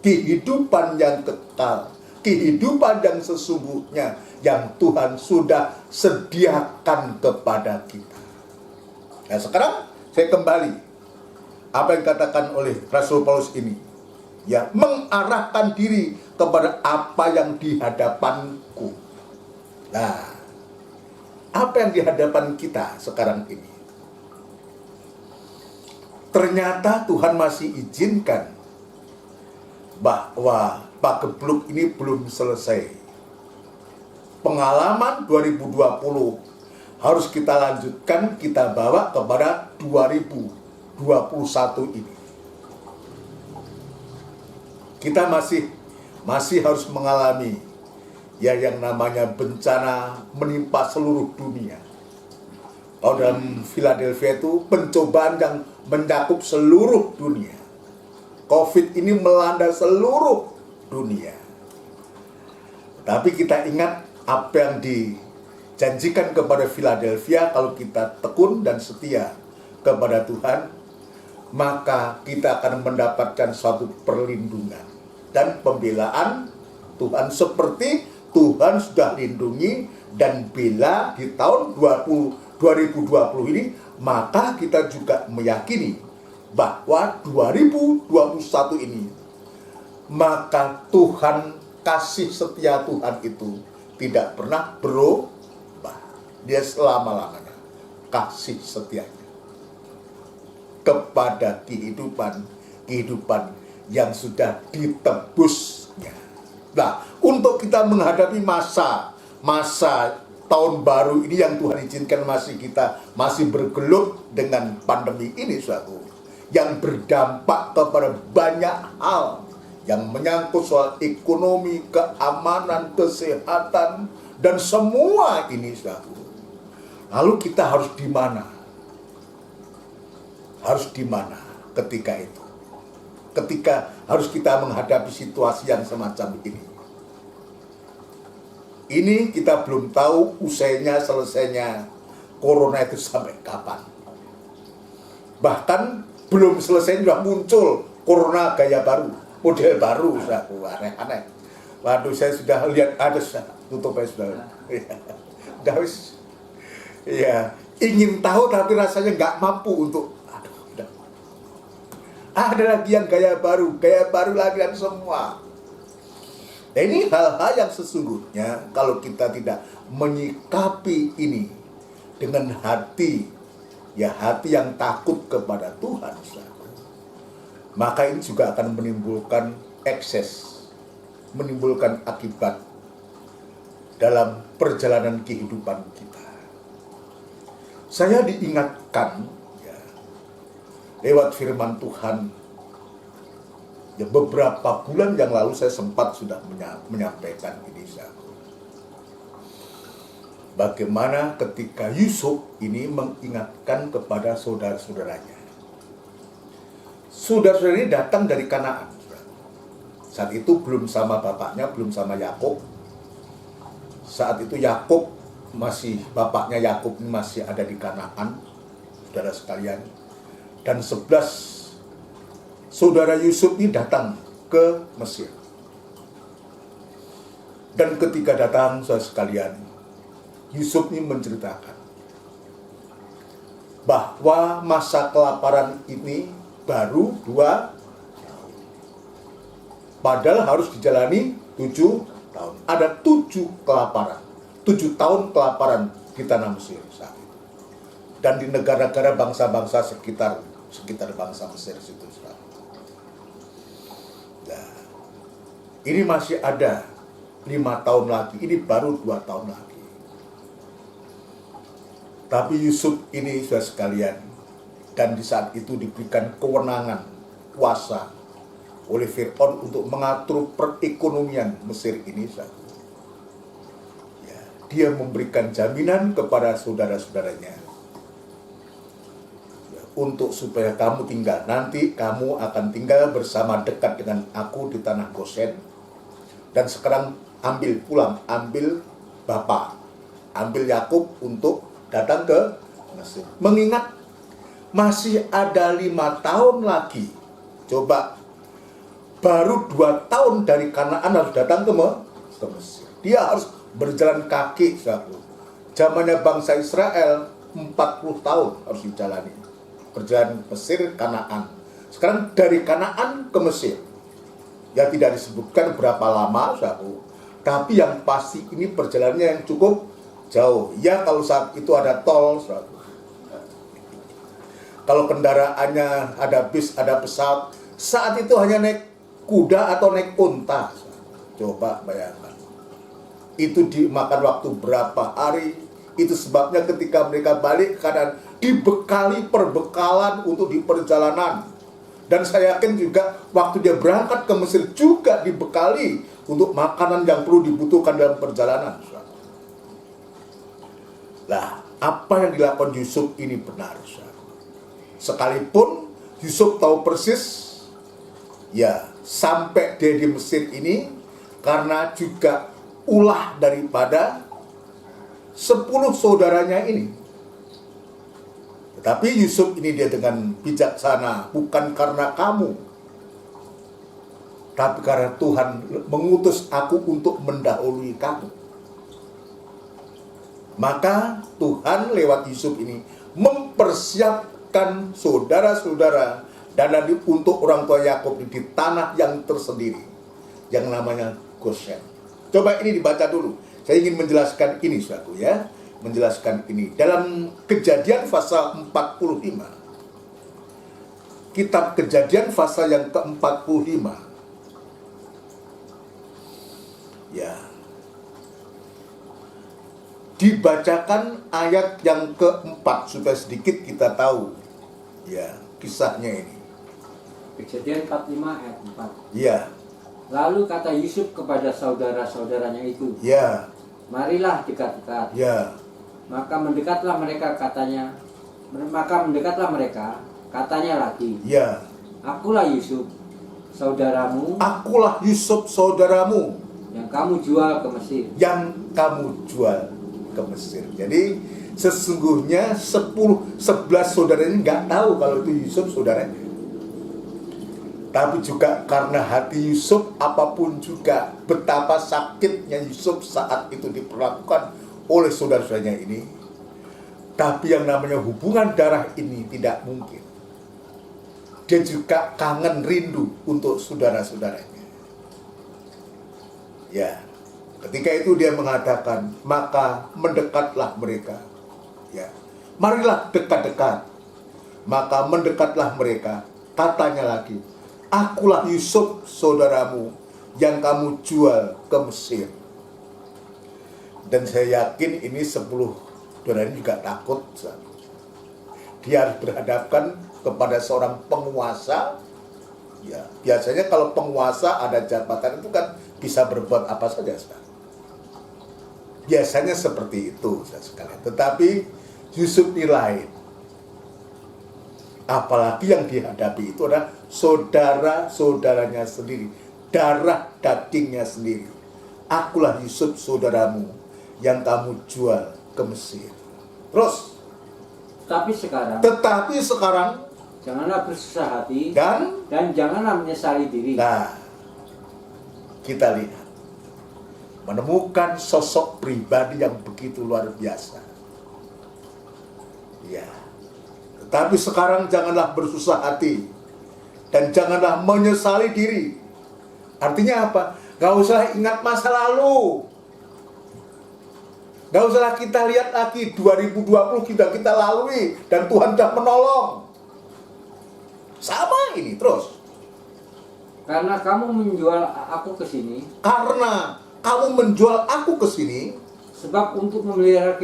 kehidupan yang kekal, kehidupan yang sesungguhnya yang Tuhan sudah sediakan kepada kita. Nah, sekarang saya kembali apa yang dikatakan oleh Rasul Paulus ini, ya, mengarahkan diri kepada apa yang di hadapanku. Nah, apa yang di hadapan kita sekarang ini? Ternyata Tuhan masih izinkan bahwa pagebluk ini belum selesai. Pengalaman 2020 harus kita lanjutkan, kita bawa kepada 2021 ini. Kita masih harus mengalami ya yang namanya bencana menimpa seluruh dunia. Kalau dalam Philadelphia itu pencobaan yang mencakup seluruh dunia. COVID ini melanda seluruh dunia. Tapi kita ingat apa yang dijanjikan kepada Philadelphia, kalau kita tekun dan setia kepada Tuhan, maka kita akan mendapatkan suatu perlindungan dan pembelaan Tuhan, seperti Tuhan sudah lindungi dan bela di tahun 2020 ini. Maka kita juga meyakini bahwa 2021 ini, maka Tuhan, kasih setia Tuhan itu tidak pernah berubah. Dia selama-lamanya kasih setianya kepada kehidupan yang sudah ditebusnya. Nah, untuk kita menghadapi masa tahun baru ini yang Tuhan izinkan kita masih bergelut dengan pandemi ini, saudara, yang berdampak kepada banyak hal yang menyangkut soal ekonomi, keamanan, kesehatan, dan semua ini, saudara. Lalu kita harus di mana? Harus di mana ketika itu? Ketika harus kita menghadapi situasi yang semacam ini. Ini kita belum tahu usainya, selesainya corona itu sampai kapan. Bahkan belum selesai sudah muncul corona gaya baru, model baru, aneh-aneh. Waduh, saya sudah lihat, ada tutup aja sudah. Udah wis. Ya, ingin tahu tapi rasanya nggak mampu untuk. Udah. Ada lagi yang gaya baru lagi dan semua. Nah, ini hal-hal yang sesungguhnya kalau kita tidak menyikapi ini dengan hati yang takut kepada Tuhan, maka ini juga akan menimbulkan ekses, menimbulkan akibat dalam perjalanan kehidupan kita. Saya diingatkan ya, lewat firman Tuhan ya, beberapa bulan yang lalu saya sempat sudah menyampaikan ini. Bagaimana ketika Yusuf ini mengingatkan kepada saudara-saudaranya. Saudara-saudara ini datang dari Kanaan. Saat itu belum sama bapaknya, belum sama Yakub. Saat itu Yakub bapaknya Yakub ini masih ada di Kanaan, saudara sekalian. Dan 11 saudara Yusuf ini datang ke Mesir. Dan ketika datang, saudara sekalian, Yusuf ini menceritakan bahwa masa kelaparan ini baru 2 tahun. Padahal harus dijalani 7 tahun. Ada 7 kelaparan. 7 tahun kelaparan di tanah Mesir saat itu. Dan di negara-negara bangsa-bangsa sekitar bangsa Mesir situ. Nah, ini masih ada 5 tahun lagi. Ini baru 2 tahun lagi. Tapi Yusuf ini sudah sekalian, dan di saat itu diberikan kewenangan, kuasa oleh Fir'aun untuk mengatur perekonomian Mesir ini. Ya, dia memberikan jaminan kepada saudara-saudaranya ya, untuk supaya kamu tinggal. Nanti kamu akan tinggal bersama dekat dengan aku di tanah Gosen. Dan sekarang ambil Yakub untuk datang ke Mesir. Mengingat masih ada 5 tahun lagi. Coba, baru 2 tahun dari Kanaan harus datang ke Mesir. Dia harus berjalan kaki. Zamannya bangsa Israel 40 tahun harus dijalani. Perjalanan Mesir, Kanaan. Sekarang dari Kanaan ke Mesir. Ya tidak disebutkan berapa lama, tapi yang pasti ini perjalanannya yang cukup jauh. Ya kalau saat itu ada tol, kalau kendaraannya ada bis, ada pesawat, saat itu hanya naik kuda atau naik unta. Coba bayangkan. Itu dimakan waktu berapa hari. Itu sebabnya ketika mereka balik kadang dibekali perbekalan untuk di perjalanan. Dan saya yakin juga waktu dia berangkat ke Mesir juga dibekali untuk makanan yang perlu dibutuhkan dalam perjalanan. Nah, apa yang dilakukan Yusuf ini benar. Sekalipun Yusuf tahu persis, ya sampai dia di Mesir ini karena juga ulah daripada 10 saudaranya ini. Tetapi Yusuf ini dia dengan bijaksana, bukan karena kamu, tapi karena Tuhan mengutus aku untuk mendahului kamu. Maka Tuhan lewat Yusuf ini mempersiapkan saudara-saudara dan untuk orang tua Yakub di tanah yang tersendiri yang namanya Gosen. Coba ini dibaca dulu. Saya ingin menjelaskan ini suatu ya. Menjelaskan ini dalam Kejadian pasal 45. Kitab Kejadian pasal yang ke-45. Ya. Dibacakan ayat yang ke-4 supaya sedikit kita tahu ya kisahnya ini. Kejadian 45 ayat 4. Ya. Lalu kata Yusuf kepada saudara-saudaranya itu, Ya. marilah dekat-dekat. Ya. Maka mendekatlah mereka katanya lagi. Ya. Akulah Yusuf, saudaramu. Akulah Yusuf saudaramu Yang kamu jual ke Mesir. yang kamu jual ke Mesir. Jadi sesungguhnya 11 saudara ini nggak tahu kalau itu Yusuf saudaranya. Tapi juga karena hati Yusuf, apapun juga betapa sakitnya Yusuf saat itu diperlakukan oleh saudara-saudaranya ini. Tapi yang namanya hubungan darah ini tidak mungkin. Dia juga kangen rindu untuk saudara-saudaranya. Ya. Ketika itu dia mengatakan, maka mendekatlah mereka. Ya. Marilah dekat-dekat. Maka mendekatlah mereka. Katanya lagi, akulah Yusuf saudaramu yang kamu jual ke Mesir. Dan saya yakin ini 10 saudara ini juga takut. Dia harus berhadapkan kepada seorang penguasa. Ya, biasanya kalau penguasa ada jabatan itu kan bisa berbuat apa saja. Biasanya seperti itu sekalian. Tetapi Yusuf ini lain. Apalagi yang dihadapi itu adalah saudara-saudaranya sendiri, darah dagingnya sendiri. Akulah Yusuf saudaramu yang kamu jual ke Mesir. Terus, tetapi sekarang janganlah bersusah hati dan janganlah menyesali diri. Nah, kita lihat menemukan sosok pribadi yang begitu luar biasa. Ya. Tetapi sekarang janganlah bersusah hati dan janganlah menyesali diri. Artinya apa? Gak usah ingat masa lalu. Gak usah kita lihat lagi 2020 kita lalui dan Tuhan sudah menolong. Sama ini terus. Karena kamu menjual aku ke sini. Karena kamu menjual aku ke sini. Sebab untuk memelihara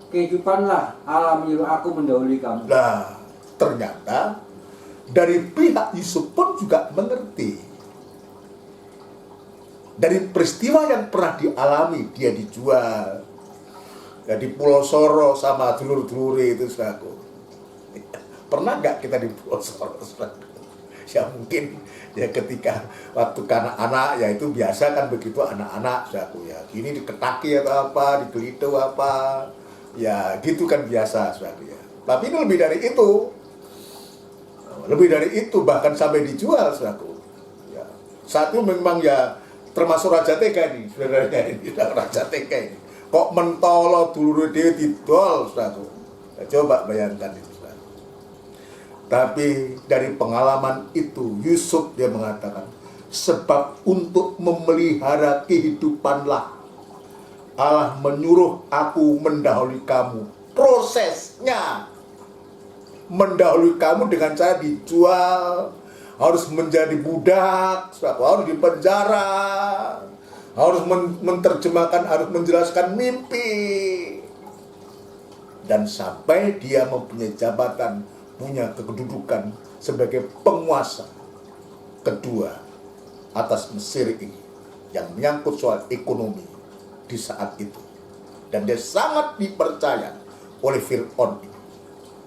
kehidupanlah Allah menyuruh aku mendahului kamu. Nah, ternyata dari pihak Yusuf pun juga mengerti. Dari peristiwa yang pernah dialami, dia dijual. Ya, di Pulau Soro sama dulur-dulur itu, saudaraku. Pernah nggak kita di Pulau Soro? Ya mungkin ya ketika waktu anak-anak ya itu biasa kan begitu anak-anak saudaraku ya. Gini diketaki atau apa, digelitu apa. Ya gitu kan biasa saudaraku ya. Tapi ini lebih dari itu. Lebih dari itu bahkan sampai dijual saudaraku. Ya. Satu memang ya termasuk Raja Tega ini, saudaranya ini, Raja Tega ini. Kok mentolo dulur dia didol saudaraku. Ya, coba bayangkan itu. Tapi dari pengalaman itu Yusuf dia mengatakan, sebab untuk memelihara kehidupanlah Allah menyuruh aku mendahului kamu. Prosesnya mendahului kamu dengan cara dijual, harus menjadi budak, harus dipenjara, harus menerjemahkan, harus menjelaskan mimpi, dan sampai dia mempunyai jabatan, punya kedudukan sebagai penguasa kedua atas Mesir ini yang menyangkut soal ekonomi di saat itu. Dan dia sangat dipercaya oleh Fir'aun ini.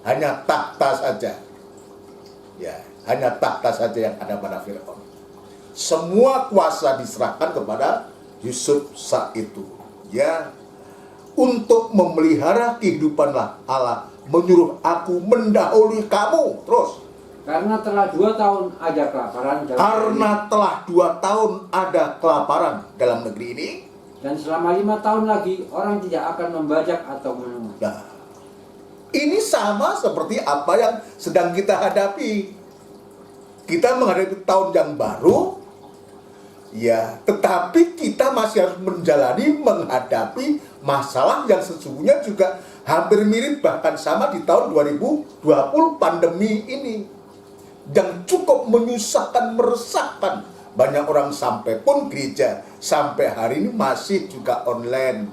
Hanya takhta saja. Ya, hanya takhta saja yang ada pada Fir'aun. Semua kuasa diserahkan kepada Yusuf saat itu. Ya, untuk memelihara kehidupanlah Allah menyuruh aku mendahului kamu. Terus, karena telah 2 tahun ada kelaparan dalam negeri ini, dan selama 5 tahun lagi orang tidak akan membajak atau menenun. Nah, ini sama seperti apa yang sedang kita hadapi. Kita menghadapi tahun yang baru, ya, tetapi kita masih harus menghadapi masalah yang sesungguhnya juga hampir mirip bahkan sama di tahun 2020 pandemi ini yang cukup menyusahkan, meresahkan banyak orang, sampai pun gereja sampai hari ini masih juga online,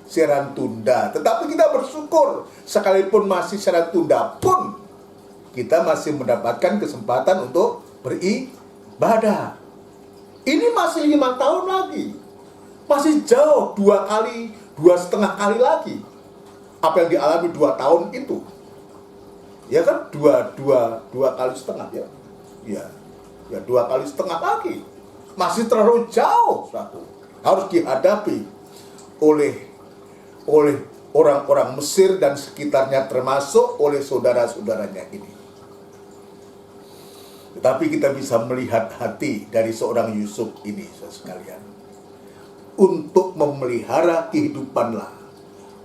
siaran tunda. Tetapi kita bersyukur sekalipun masih siaran tunda pun kita masih mendapatkan kesempatan untuk beribadah. Ini masih 5 tahun lagi, masih jauh 2,5 kali lagi apa yang dialami 2 tahun itu. Ya kan, dua kali setengah ya. Ya 2,5 kali lagi. Masih terlalu jauh, saudaraku. Harus dihadapi oleh orang-orang Mesir dan sekitarnya, termasuk oleh saudara-saudaranya ini. Tetapi kita bisa melihat hati dari seorang Yusuf ini, saudara sekalian. Untuk memelihara kehidupanlah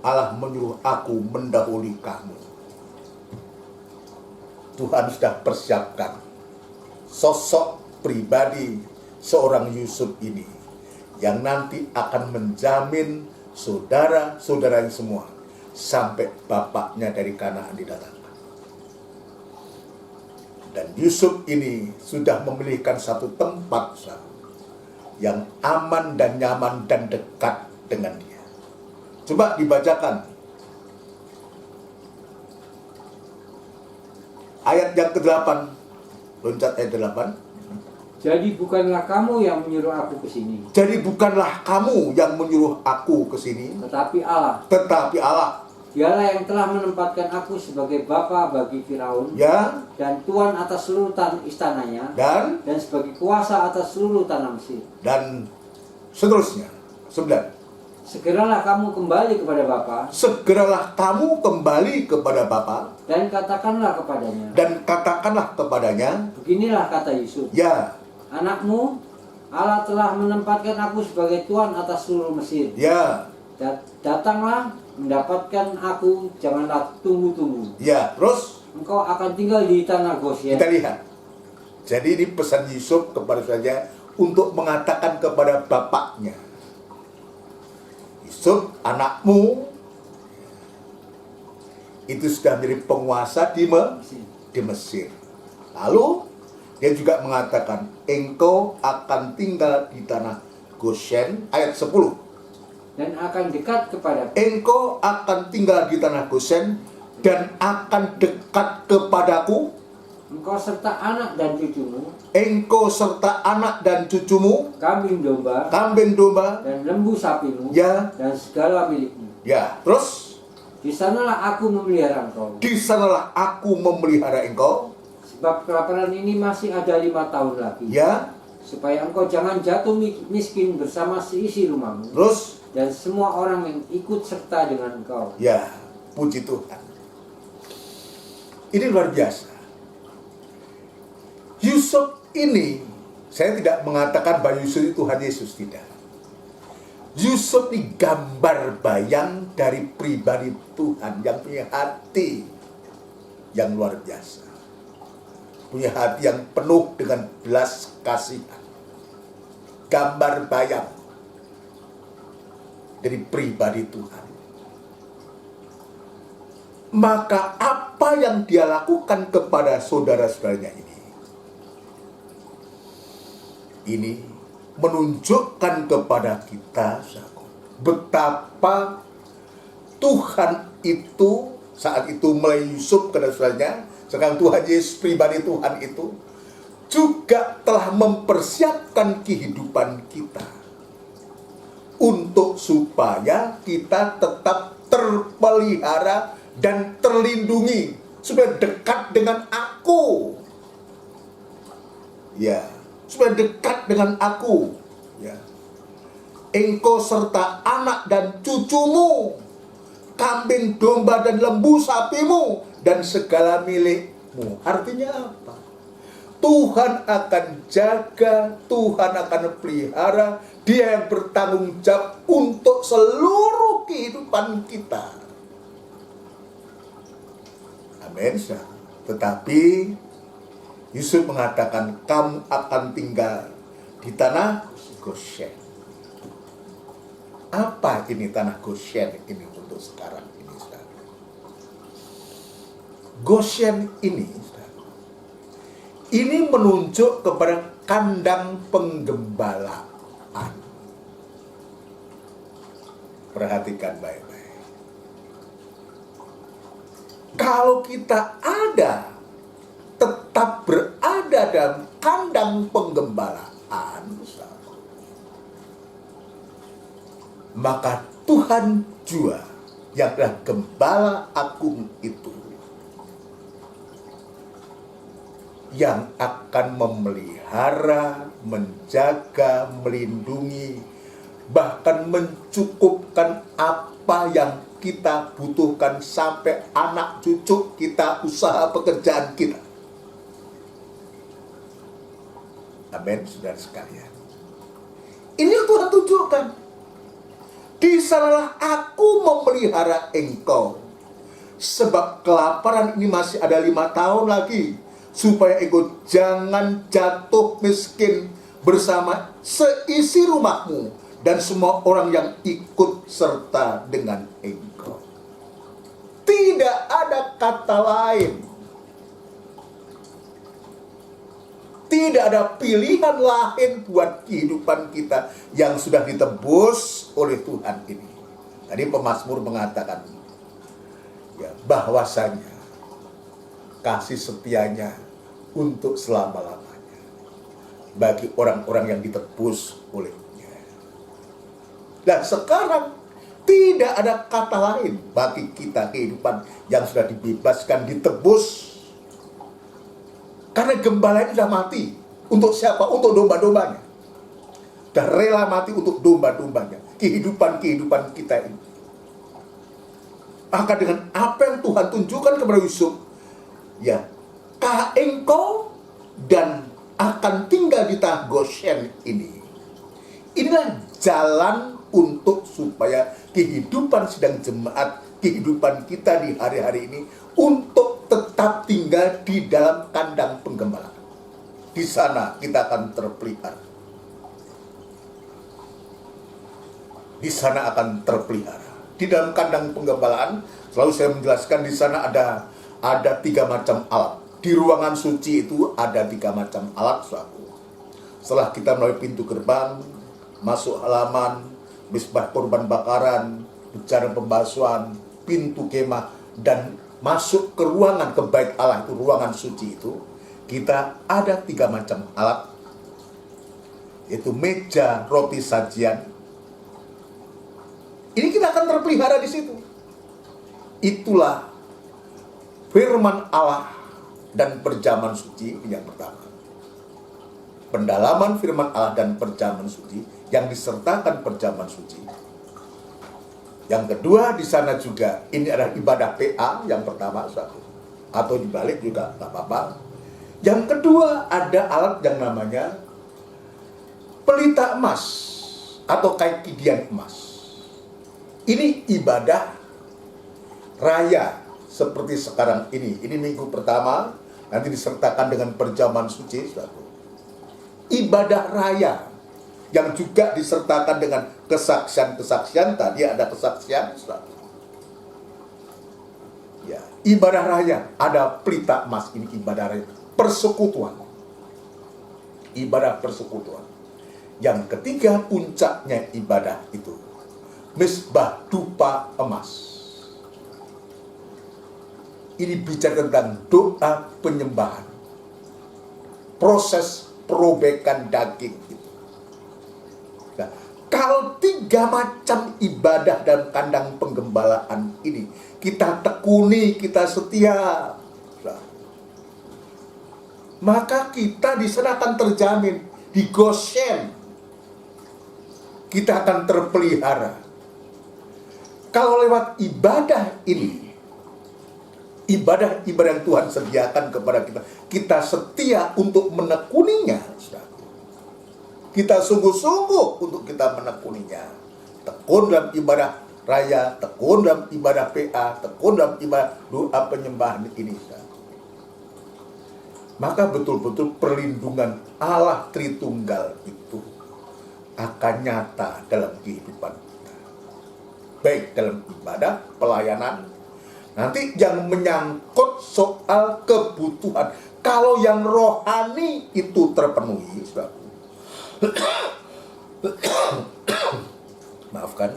Allah menyuruh aku mendahului kamu. Tuhan sudah persiapkan sosok pribadi seorang Yusuf ini yang nanti akan menjamin saudara-saudaranya semua sampai bapaknya dari Kanaan didatangkan. Dan Yusuf ini sudah memilihkan satu tempat yang aman dan nyaman dan dekat dengan dia. Coba dibacakan. Ayat yang ke-8. Loncat ayat 8. Jadi bukanlah kamu yang menyuruh aku ke sini, Jadi bukanlah kamu yang menyuruh aku ke sini, tetapi Allah. tetapi Allah. Dialah yang telah menempatkan aku sebagai bapa bagi Firaun Ya, dan tuan atas seluruh istananya dan sebagai kuasa atas seluruh tanah Mesir. seterusnya. 9. Segeralah kamu kembali kepada Bapa Segeralah kamu kembali kepada Bapa dan katakanlah kepadanya, dan katakanlah kepadanya, beginilah kata Yusuf, ya, anakmu, Allah telah menempatkan aku sebagai tuan atas seluruh Mesir. ya, Datanglah mendapatkan aku, janganlah tunggu-tunggu. ya. Terus Engkau akan tinggal di tanah Gosyen. kita lihat. Jadi ini pesan Yusuf kepada saja untuk mengatakan kepada bapaknya, Yusuf, anakmu itu sudah menjadi penguasa di Mesir. Lalu dia juga mengatakan, engkau akan tinggal di tanah Gosyen, ayat 10. Dan akan dekat kepada Engkau akan tinggal di tanah Gosyen dan akan dekat kepadaku. engkau serta anak dan cucumu, Engkau serta anak dan cucumu, kambing domba dan lembu sapimu, ya, dan segala milikmu. ya. Terus Di sanalah aku memelihara engkau. di sanalah aku memelihara engkau, Sebab kelaparan ini masih ada 5 tahun lagi. ya. Supaya engkau jangan jatuh miskin bersama seisi rumahmu Terus, dan semua orang yang ikut serta dengan engkau. ya, puji Tuhan. Ini luar biasa. Yusuf ini, saya tidak mengatakan bahwa Yusuf itu Tuhan Yesus, tidak. Yusuf ini gambar bayang dari pribadi Tuhan yang punya hati yang luar biasa. Punya hati yang penuh dengan belas kasihan. Gambar bayang dari pribadi Tuhan. Maka apa yang dia lakukan kepada saudara-saudaranya ini menunjukkan kepada kita betapa Tuhan itu saat itu melalui Yusuf kepada saudaranya, sekarang Tuhan Yesus pribadi Tuhan itu juga telah mempersiapkan kehidupan kita untuk supaya kita tetap terpelihara dan terlindungi supaya dekat dengan aku, ya, supaya dekat dengan aku, ya. Engkau serta anak dan cucumu, kambing domba dan lembu sapimu, dan segala milikmu. Artinya apa? Tuhan akan jaga, Tuhan akan pelihara, Dia yang bertanggung jawab untuk seluruh kehidupan kita. Amin. Tetapi Yusuf mengatakan, kamu akan tinggal di tanah Gosyen. Apa ini tanah Gosyen ini untuk sekarang ini, saudara? Gosyen ini, saudara, ini menunjuk kepada kandang penggembalaan. Perhatikan baik-baik. Kalau kita tetap berada dalam kandang penggembalaan, maka Tuhan jua yang adalah gembala agung itu yang akan memelihara, menjaga, melindungi, bahkan mencukupkan apa yang kita butuhkan sampai anak cucu kita, usaha pekerjaan kita. Amin, saudara sekalian. Ini yang Tuhan tunjukkan. Di sanalah aku memelihara engkau. Sebab kelaparan ini masih ada 5 tahun lagi. Supaya engkau jangan jatuh miskin bersama seisi rumahmu dan semua orang yang ikut serta dengan engkau. Tidak ada kata lain. Tidak ada pilihan lain buat kehidupan kita yang sudah ditebus oleh Tuhan ini. Tadi pemazmur mengatakan ya, bahwasanya kasih setianya untuk selama-lamanya bagi orang-orang yang ditebus olehnya. Dan sekarang tidak ada kata lain bagi kita kehidupan yang sudah dibebaskan, ditebus. Karena gembala itu sudah mati. Untuk siapa? Untuk domba-dombanya. Sudah rela mati untuk domba-dombanya. Kehidupan-kehidupan kita ini. Maka dengan apa yang Tuhan tunjukkan kepada Yusuf, ya, engkau dan akan tinggal di tanah Goshen ini. Inilah jalan untuk supaya kehidupan sidang jemaat, kehidupan kita di hari-hari ini untuk tetap tinggal di dalam kandang penggembalaan. Di sana kita akan terpelihara. Di sana akan terpelihara. Di dalam kandang penggembalaan, selalu saya menjelaskan di sana ada 3 macam alat. Di ruangan suci itu ada 3 macam alat, saudaraku. Setelah kita melalui pintu gerbang, masuk halaman, misbah korban bakaran, bencana pembasuhan, pintu kemah, dan masuk ke ruangan ke bait Allah itu, ruangan suci itu, kita ada 3 macam alat, yaitu meja roti sajian. Ini kita akan terpelihara di situ. Itulah firman Allah dan perjamuan suci yang pertama. Pendalaman firman Allah dan perjamuan suci yang disertakan perjamuan suci. Yang kedua, di sana juga ini adalah ibadah PA yang pertama, satu. Atau dibalik juga tak apa-apa. Yang kedua, ada alat yang namanya pelita emas atau kaikidian emas. Ini ibadah raya seperti sekarang ini. Ini minggu pertama, nanti disertakan dengan perjamuan suci, saudara. Ibadah raya yang juga disertakan dengan kesaksian-kesaksian. Tadi ada kesaksian, saudara. Ya, ibadah raya, ada pelita emas, ini ibadah raya persekutuan. Ibadah persekutuan. Yang ketiga, puncaknya ibadah itu misbah dupa emas. Ini bicara tentang doa penyembahan, proses perobekan daging itu. Nah, kalau 3 macam ibadah dalam kandang penggembalaan ini kita tekuni, kita setia, maka kita di sana akan terjamin. Di Goshen kita akan terpelihara. Kalau lewat ibadah ini, ibadah yang Tuhan sediakan kepada kita, kita setia untuk menekuninya. Kita sungguh-sungguh untuk kita menekuninya. Tekun dalam ibadah raya, tekun dalam ibadah PA, tekun dalam ibadah doa penyembahan ini. Maka betul-betul perlindungan Allah Tritunggal itu akan nyata dalam kehidupan kita. Baik dalam ibadah, pelayanan, nanti yang menyangkut soal kebutuhan. Kalau yang rohani itu terpenuhi, saudaraku. Maafkan.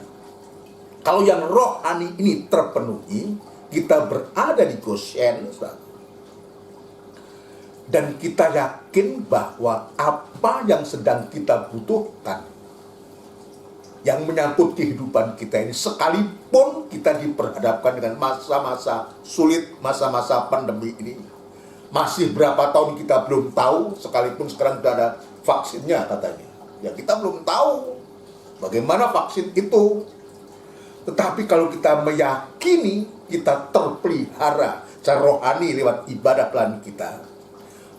Kalau yang rohani ini terpenuhi, kita berada di Goshen, saudaraku. Dan kita yakin bahwa apa yang sedang kita butuhkan, yang menyangkut kehidupan kita ini, sekalipun kita diperhadapkan dengan masa-masa sulit, masa-masa pandemi ini, masih berapa tahun kita belum tahu, sekalipun sekarang sudah ada vaksinnya katanya. Ya kita belum tahu bagaimana vaksin itu. Tetapi kalau kita meyakini kita terpelihara secara rohani lewat ibadah pelayanan kita,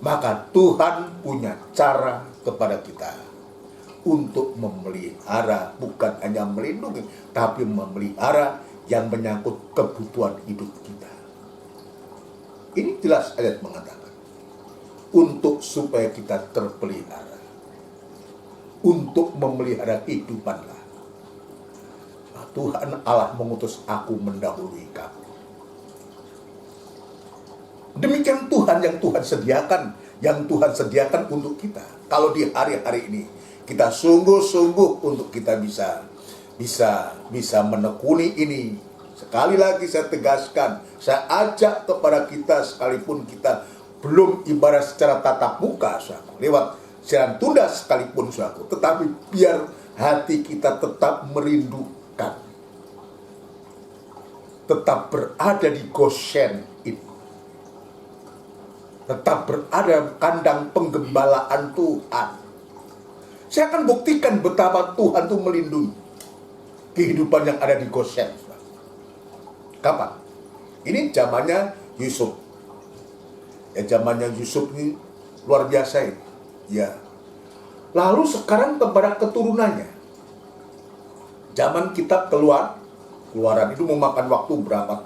maka Tuhan punya cara kepada kita untuk memelihara, bukan hanya melindungi, tapi memelihara yang menyangkut kebutuhan hidup kita. Ini jelas ayat mengatakan, untuk supaya kita terpelihara, untuk memelihara kehidupanlah, nah, Tuhan Allah mengutus aku mendahului kamu. Demikian Tuhan yang Tuhan sediakan untuk kita. Kalau di hari-hari ini kita sungguh-sungguh untuk kita bisa bisa menekuni ini. Sekali lagi saya tegaskan, saya ajak kepada kita sekalipun kita belum ibadah secara tatap muka, saudara, lewat siaran tunda sekalipun, saudara, tetapi biar hati kita tetap merindukan, tetap berada di Goshen ini, tetap berada kandang penggembalaan Tuhan. Saya akan buktikan betapa Tuhan itu melindungi kehidupan yang ada di Goshen. Kapan? Ini zamannya Yusuf. Ya, zamannya Yusuf ini luar biasa ini. Ya. Lalu sekarang kepada keturunannya. Zaman kitab Keluaran itu memakan waktu berapa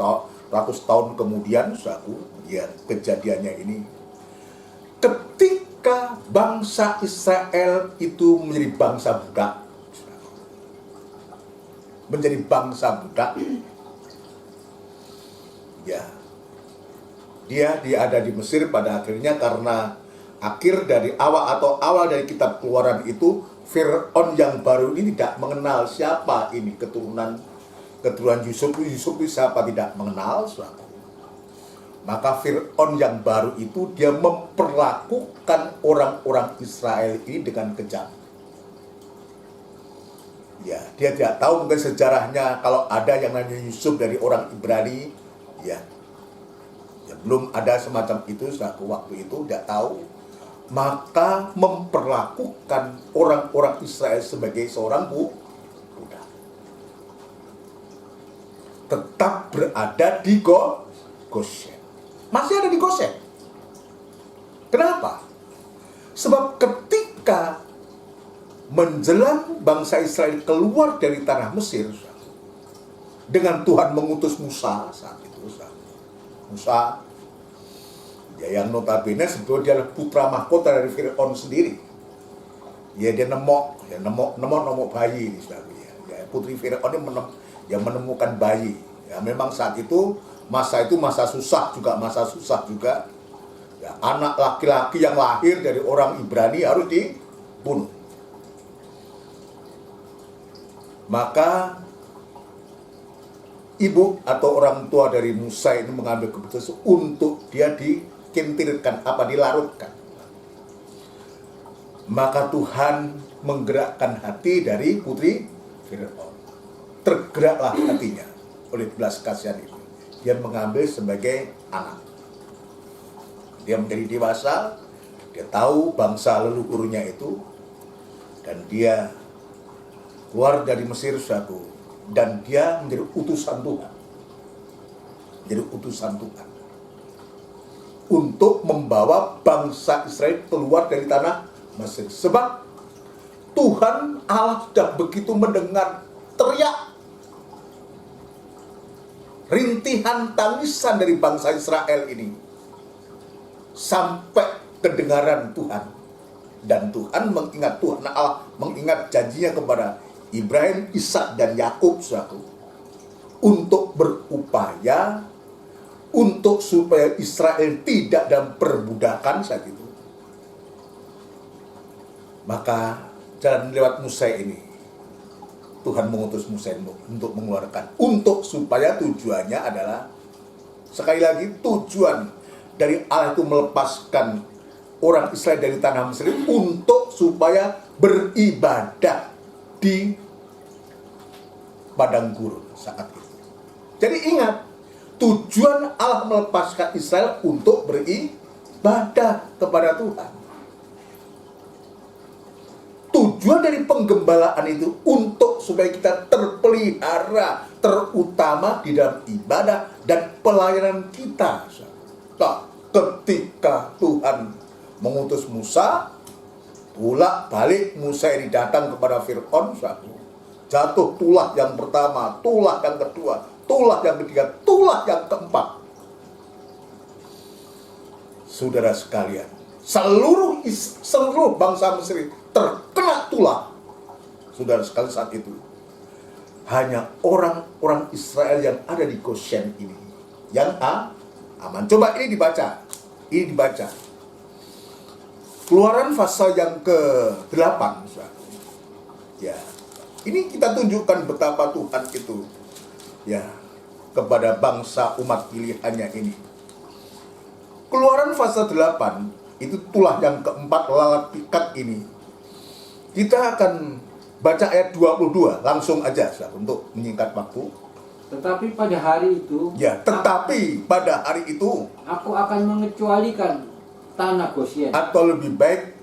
ratus tahun kemudian, ya, kejadiannya ini. Ketika bangsa Israel itu menjadi bangsa budak. Menjadi bangsa budak. Ya, dia ada di Mesir pada akhirnya karena akhir dari awal dari kitab Keluaran itu, Fir'aun yang baru ini tidak mengenal siapa ini keturunan Yusuf itu siapa, tidak mengenal, saudara. Maka Fir'aun yang baru itu dia memperlakukan orang-orang Israel ini dengan kejam. Ya, dia tidak tahu mungkin sejarahnya kalau ada yang namanya Yusuf dari orang Ibrani. Ya, belum ada semacam itu waktu itu, tidak tahu. Maka memperlakukan orang-orang Israel sebagai seorang budak. Tetap berada di Goshen. Masih ada di Goshen. Kenapa? Sebab ketika menjelang bangsa Israel keluar dari tanah Mesir, dengan Tuhan mengutus Musa saat itu, Musa, ya, yang notabene sebetulnya dia adalah putra mahkota dari Fir'aun sendiri. Ya, dia nemok bayi, ya, putri Fir'aun yang menemukan bayi. Ya, memang saat itu masa susah juga. Ya, anak laki-laki yang lahir dari orang Ibrani harus dibunuh. Maka ibu atau orang tua dari Musa ini mengambil keputusan untuk dia dikintirkan, dilarutkan. Maka Tuhan menggerakkan hati dari putri Fir'aun. Tergeraklah hatinya oleh belas kasihan itu. Dia mengambil sebagai anak. Dia menjadi dewasa, dia tahu bangsa leluhurnya itu, dan dia keluar dari Mesir, dan dia menjadi utusan Tuhan. Menjadi utusan Tuhan untuk membawa bangsa Israel keluar dari tanah Mesir. Sebab Tuhan Allah sudah begitu mendengar teriak, rintihan tangisan dari bangsa Israel ini sampai kedengaran Tuhan. Dan Tuhan Allah mengingat janjinya kepada Ibrahim, Ishak, dan Yakub, untuk berupaya untuk supaya Israel tidak dalam perbudakan saat itu. Maka jalan lewat Musa ini, Tuhan mengutus Musa untuk mengeluarkan, untuk supaya tujuannya adalah, sekali lagi, tujuan dari Allah itu melepaskan orang Israel dari tanah Mesir untuk supaya beribadah di padang gurun saat itu. Jadi ingat, tujuan Allah melepaskan Israel untuk beribadah kepada Tuhan. Tujuan dari penggembalaan itu untuk supaya kita terpelihara, terutama di dalam ibadah dan pelayanan kita. Nah, ketika Tuhan mengutus Musa, pulak balik Musa ini datang kepada Fir'aun, jatuh tulah yang pertama, tulah yang kedua, tulah yang ketiga, tulah yang keempat. Saudara sekalian, seluruh bangsa Mesir terkena tulah. Saudara sekalian, saat itu hanya orang-orang Israel yang ada di Goshen ini yang aman. Coba ini dibaca. Keluaran pasal yang ke-8. Ya. Ini kita tunjukkan betapa Tuhan itu ya kepada bangsa umat pilihannya ini. Keluaran pasal 8 itu tulah yang keempat, lalat pikat ini. Kita akan baca ayat 22 langsung aja untuk menyingkat waktu. Tetapi pada hari itu, Ya, tetapi pada hari itu, aku akan mengecualikan tanah Gosyen. atau lebih baik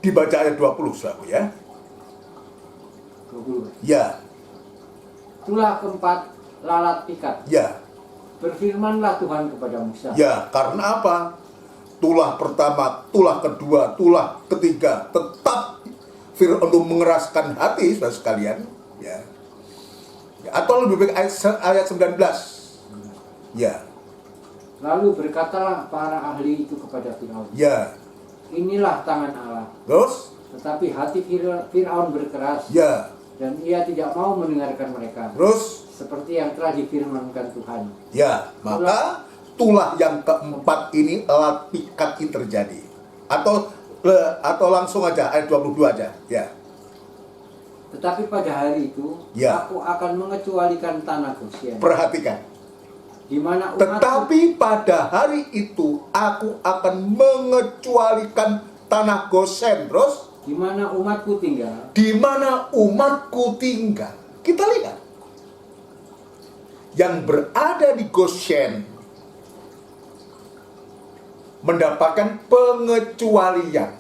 dibaca ayat 20 saudaraku ya. 20. Ya, Tulah keempat, lalat pikat. ya, Berfirmanlah Tuhan kepada Musa. ya, karena apa? Tulah pertama, tulah kedua, tulah ketiga tetap Fir'aun untuk mengeraskan hati saudara sekalian, ya. Ya, atau lebih baik ayat 19. Ya, Lalu berkatalah para ahli itu kepada Firaun, ya. inilah tangan Allah. Terus, Tetapi hati Firaun berkeras, ya. dan ia tidak mau mendengarkan mereka, Terus, seperti yang telah difirmankan Tuhan. ya, maka tulah yang keempat ini alat pikat ini terjadi. Atau langsung aja ayat 22 aja, ya. Tetapi pada hari itu, Ya. aku akan mengecualikan tanah Gosyen, Perhatikan. di mana umatku, Tetapi pada hari itu aku akan mengecualikan tanah Goshen. Terus, di mana umatku tinggal, di mana umatku tinggal. Kita lihat. Yang berada di Goshen mendapatkan pengecualian.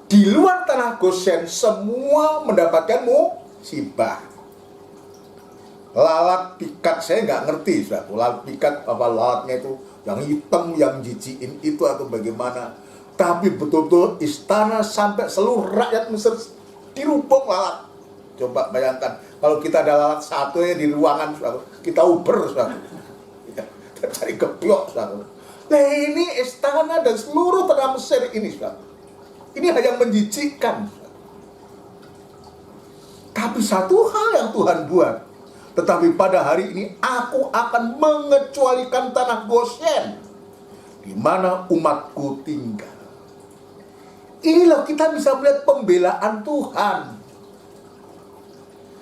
Di luar tanah Goshen semua mendapatkan musibah. Lalat pikat, saya nggak ngerti, saudara. Lalat pikat apa lalatnya itu yang hitam, yang jijikin itu atau bagaimana. Tapi betul-betul istana sampai seluruh rakyat Mesir dirubung lalat. Coba bayangkan kalau kita ada lalat satu ya di ruangan, saudara, kita uber, saudara. Kita cari keblok, saudara. Nah ini istana dan seluruh tanah Mesir ini, saudara. Ini hanya menjijikkan. Tapi satu hal yang Tuhan buat. Tetapi pada hari ini aku akan mengecualikan tanah Goshen, di mana umatku tinggal. Inilah kita bisa melihat pembelaan Tuhan.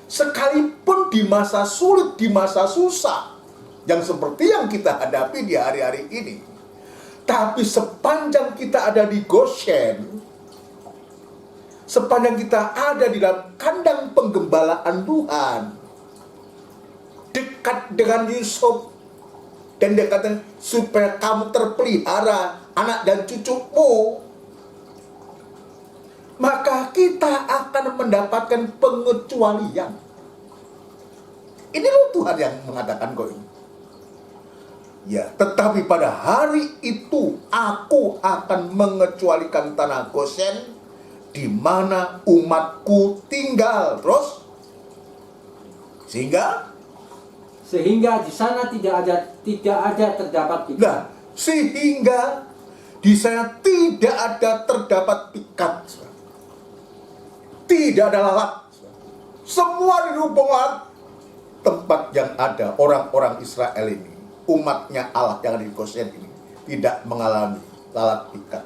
Sekalipun di masa sulit, di masa susah, yang seperti yang kita hadapi di hari-hari ini. Tapi sepanjang kita ada di Goshen, sepanjang kita ada di dalam kandang penggembalaan Tuhan, dekat dengan Yusuf, dan dia kata supaya kamu terpelihara anak dan cucumu, maka kita akan mendapatkan pengecualian. Ini loh Tuhan yang mengatakan kok ini. Ya, tetapi pada hari itu aku akan mengecualikan tanah Goshen, di mana umatku tinggal. Terus, sehingga di sana tidak ada terdapat pikat. nah, sehingga di sana tidak ada terdapat pikat, tidak ada lalat, semua dirubung lalat. Tempat yang ada orang-orang Israel ini, umatnya Allah yang ada di Goshen ini, tidak mengalami lalat pikat.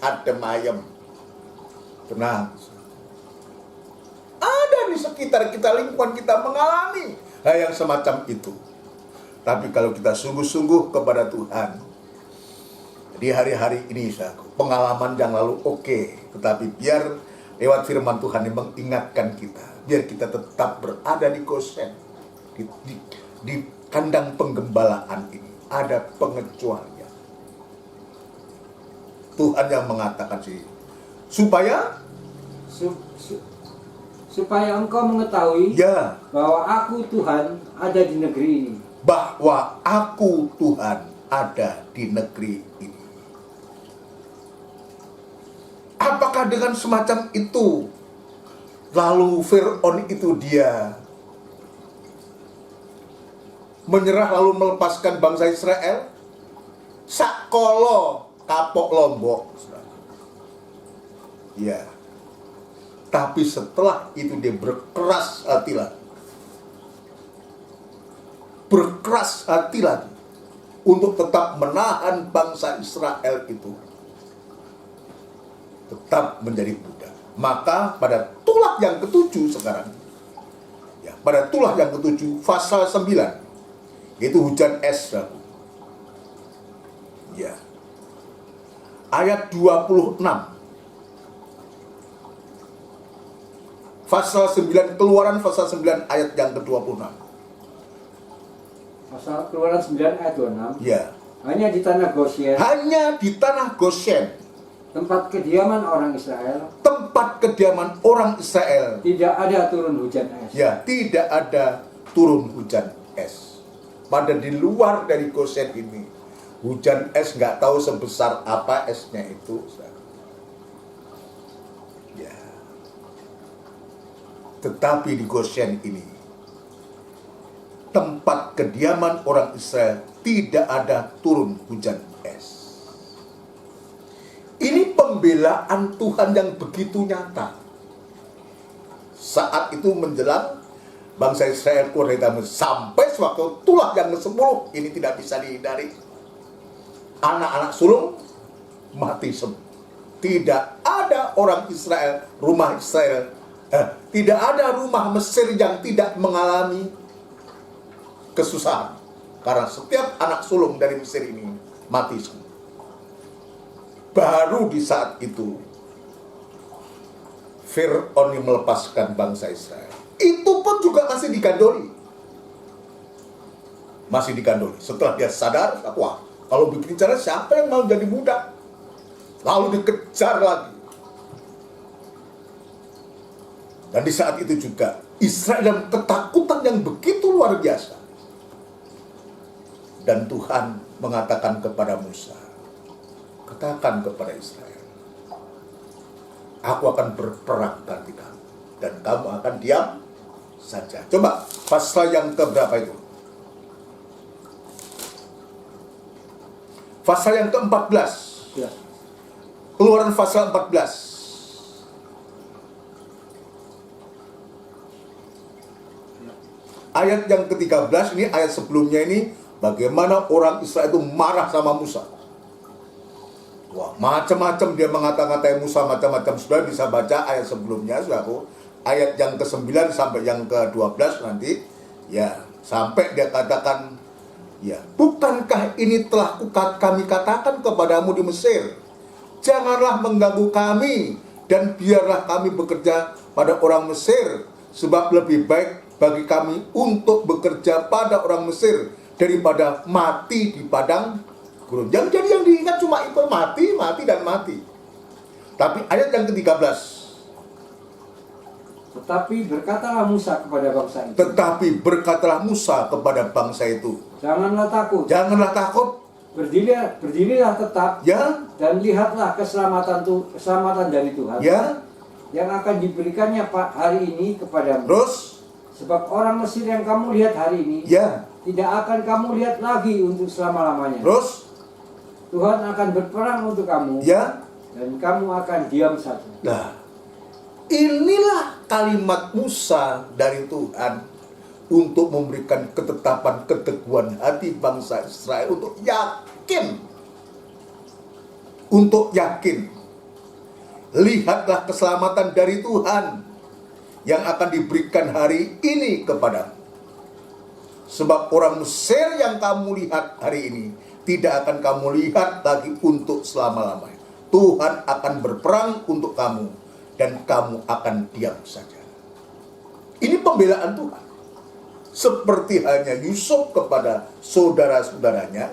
Adem ayem, tenang. Ada di sekitar kita, lingkungan kita mengalami hal yang semacam itu. Tapi kalau kita sungguh-sungguh kepada Tuhan, di hari-hari ini pengalaman yang lalu oke, tetapi biar lewat firman Tuhan yang mengingatkan kita, biar kita tetap berada di Goshen, di kandang penggembalaan ini ada pengecualian. Tuhan yang mengatakan sih, supaya engkau mengetahui ya, bahwa aku Tuhan ada di negeri ini. bahwa aku Tuhan ada di negeri ini. Apakah dengan semacam itu lalu Fir'aun itu dia menyerah lalu melepaskan bangsa Israel? Sakolo kapok lombok. Ya. Tapi setelah itu dia berkeras hati lagi. Berkeras hati lagi untuk tetap menahan bangsa Israel itu. tetap menjadi budak. Maka pada tulah yang ketujuh sekarang, ya, pada tulah yang ketujuh pasal 9, yaitu hujan es, saudaraku. Ya. Ayat 26. Pasal 9, Keluaran pasal 9 ayat yang ke-26. Pasal Keluaran 9 ayat 26. Ya. Hanya di tanah Goshen, Hanya di tanah Goshen, tempat kediaman orang Israel, tempat kediaman orang Israel, tidak ada turun hujan es. ya, tidak ada turun hujan es. Pada di luar dari Goshen ini, hujan es nggak tahu sebesar apa esnya itu. Ya. Tetapi di Goshen ini, tempat kediaman orang Israel, tidak ada turun hujan es. Ini pembelaan Tuhan yang begitu nyata. Saat itu menjelang bangsa Israel keluar dari tanah Mesir, sampai sewaktu tulah yang ke-10, ini tidak bisa dihindari. Anak-anak sulung mati semua. Tidak ada orang Israel, rumah Israel, tidak ada rumah Mesir yang tidak mengalami kesusahan. Karena setiap anak sulung dari Mesir ini mati semua. Baru di saat itu Fir'aun yang melepaskan bangsa Israel. Itu pun juga masih digandoli. Masih digandoli. Setelah dia sadar, wah, kalau bikin cara siapa yang mau jadi budak? Lalu dikejar lagi. Dan di saat itu juga Israel dalam ketakutan yang begitu luar biasa. Dan Tuhan mengatakan kepada Musa, katakan kepada Israel, aku akan berperang ganti kamu, dan kamu akan diam saja. Coba pasal yang keberapa itu? Pasal yang ke-14. Ya. Keluaran pasal 14. Ayat yang ke-13 ini, ayat sebelumnya ini, bagaimana orang Israel itu marah sama Musa. Wah, macam-macam dia mengata-ngatai Musa, macam-macam. Sudah bisa baca ayat sebelumnya, saudaraku. Ayat yang ke-9 sampai yang ke-12 nanti. Ya, sampai dia katakan, ya, bukankah ini telah kami katakan kepadamu di Mesir? Janganlah mengganggu kami, dan biarlah kami bekerja pada orang Mesir, sebab lebih baik bagi kami untuk bekerja pada orang Mesir daripada mati di padang gurun. Jadi yang diingat cuma itu, mati, mati, dan mati. Tapi ayat yang ke-13. Tetapi berkatalah Musa kepada bangsa itu. Tetapi berkatalah Musa kepada bangsa itu. Janganlah takut. Janganlah takut. Berdirilah tetap. Ya. Dan lihatlah keselamatan dari Tuhan. Ya. Yang akan diberikannya hari ini kepadamu. Terus. Sebab orang Mesir yang kamu lihat hari ini, Ya. tidak akan kamu lihat lagi untuk selama-lamanya. Terus. Tuhan akan berperang untuk kamu. Ya. Dan kamu akan diam saja. Nah, inilah kalimat Musa dari Tuhan untuk memberikan ketetapan keteguhan hati bangsa Israel untuk yakin. Untuk yakin. Lihatlah keselamatan dari Tuhan yang akan diberikan hari ini kepadamu. Sebab orang Mesir yang kamu lihat hari ini tidak akan kamu lihat lagi untuk selama-lamanya. Tuhan akan berperang untuk kamu dan kamu akan diam saja. Ini pembelaan Tuhan. Seperti hanya Yusuf kepada saudara-saudaranya,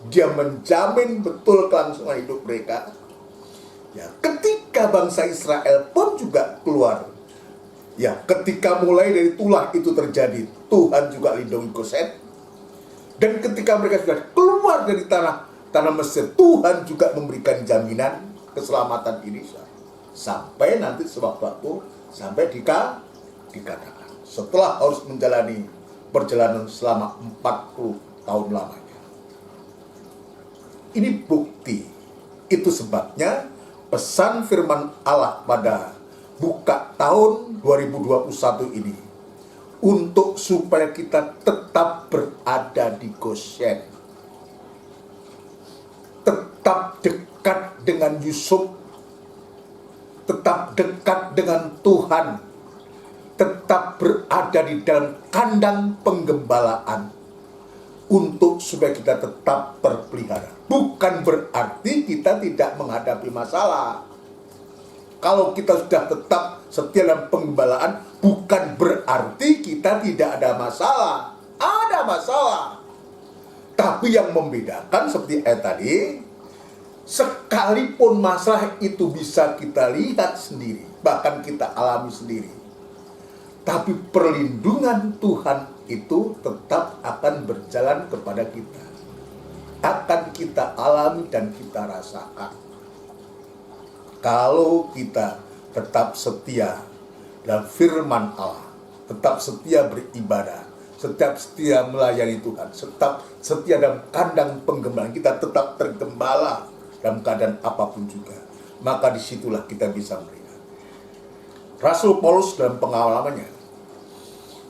dia menjamin betul kelangsungan hidup mereka. Ya, ketika bangsa Israel pun juga keluar. Ya, ketika mulai dari tulah itu terjadi, Tuhan juga lindungi Goshen. Dan ketika mereka sudah keluar dari tanah Mesir, Tuhan juga memberikan jaminan keselamatan ini sampai nanti sewaktu-waktu sampai dikatakan setelah harus menjalani perjalanan selama 40 tahun lamanya. Ini bukti. Itu sebabnya pesan firman Allah pada buka tahun 2021 ini untuk supaya kita tetap berada di Goshen, tetap dekat dengan Yusuf, tetap dekat dengan Tuhan, tetap berada di dalam kandang penggembalaan untuk supaya kita tetap terpelihara. Bukan berarti kita tidak menghadapi masalah. Kalau kita sudah tetap setia dalam penggembalaan, bukan berarti kita tidak ada masalah. Ada masalah. Tapi yang membedakan seperti tadi, sekalipun masalah itu bisa kita lihat sendiri, bahkan kita alami sendiri, tapi perlindungan Tuhan itu tetap akan berjalan kepada kita. Akan kita alami dan kita rasakan. Kalau kita tetap setia dalam firman Allah, tetap setia beribadah, tetap setia melayani Tuhan, tetap setia dalam kandang penggembalaan, kita tetap tergembala dalam keadaan apapun juga, maka disitulah kita bisa melihat. Rasul Paulus dalam pengalamannya,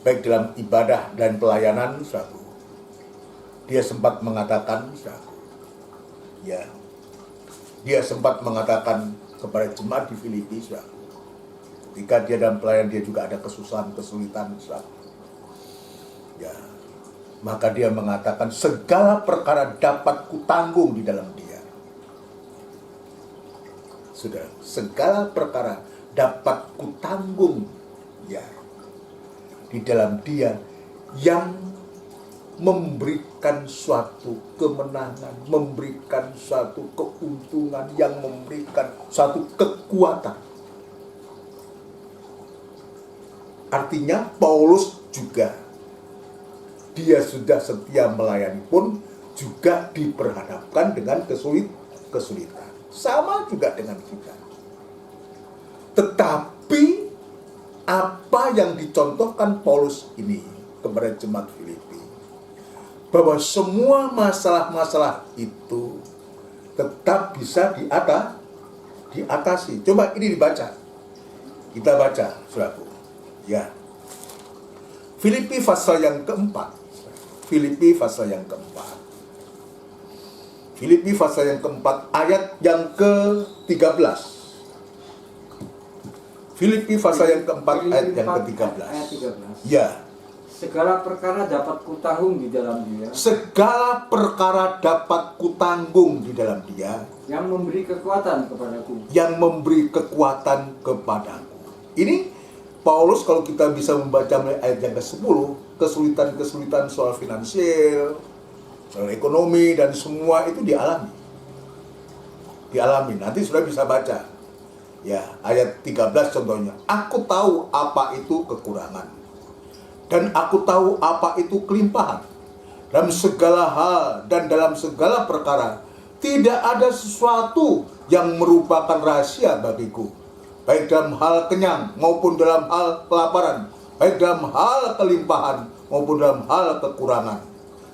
baik dalam ibadah dan pelayanan, saudara, dia sempat mengatakan, dia sempat mengatakan kepada jemaat di Filipi, ketika dia dalam pelayanan dia juga ada kesusahan, kesulitan, maka dia mengatakan segala perkara dapat kutanggung di dalam dia. Sudah, segala perkara dapat kutanggung di dalam dia yang memberikan suatu kemenangan, memberikan suatu keuntungan, yang memberikan suatu kekuatan. Artinya Paulus juga, dia sudah setia melayani pun juga diperhadapkan dengan kesulitan. Sama juga dengan kita. Tetapi apa yang dicontohkan Paulus ini kepada jemaat Filipi, bahwa semua masalah-masalah itu tetap bisa diatasi. Coba ini dibaca. Kita baca, saudaraku. Ya. Filipi pasal yang keempat. Filipi pasal yang keempat. Filipi pasal yang keempat ayat yang ke-13. Filipi pasal yang keempat ayat yang ke-13. Ya. Segala perkara dapat kutanggung di dalam dia. Segala perkara dapat kutanggung di dalam dia. Yang memberi kekuatan kepadaku. Yang memberi kekuatan kepadaku. Ini Paulus, kalau kita bisa membaca mulai ayat yang ke-10, kesulitan-kesulitan soal finansial, soal ekonomi, dan semua itu dialami. Nanti sudah bisa baca. Ya, ayat 13 contohnya. Aku tahu apa itu kekurangan, dan aku tahu apa itu kelimpahan. Dalam segala hal dan dalam segala perkara, tidak ada sesuatu yang merupakan rahasia bagiku. Baik dalam hal kenyang maupun dalam hal kelaparan, baik dalam hal kelimpahan maupun dalam hal kekurangan.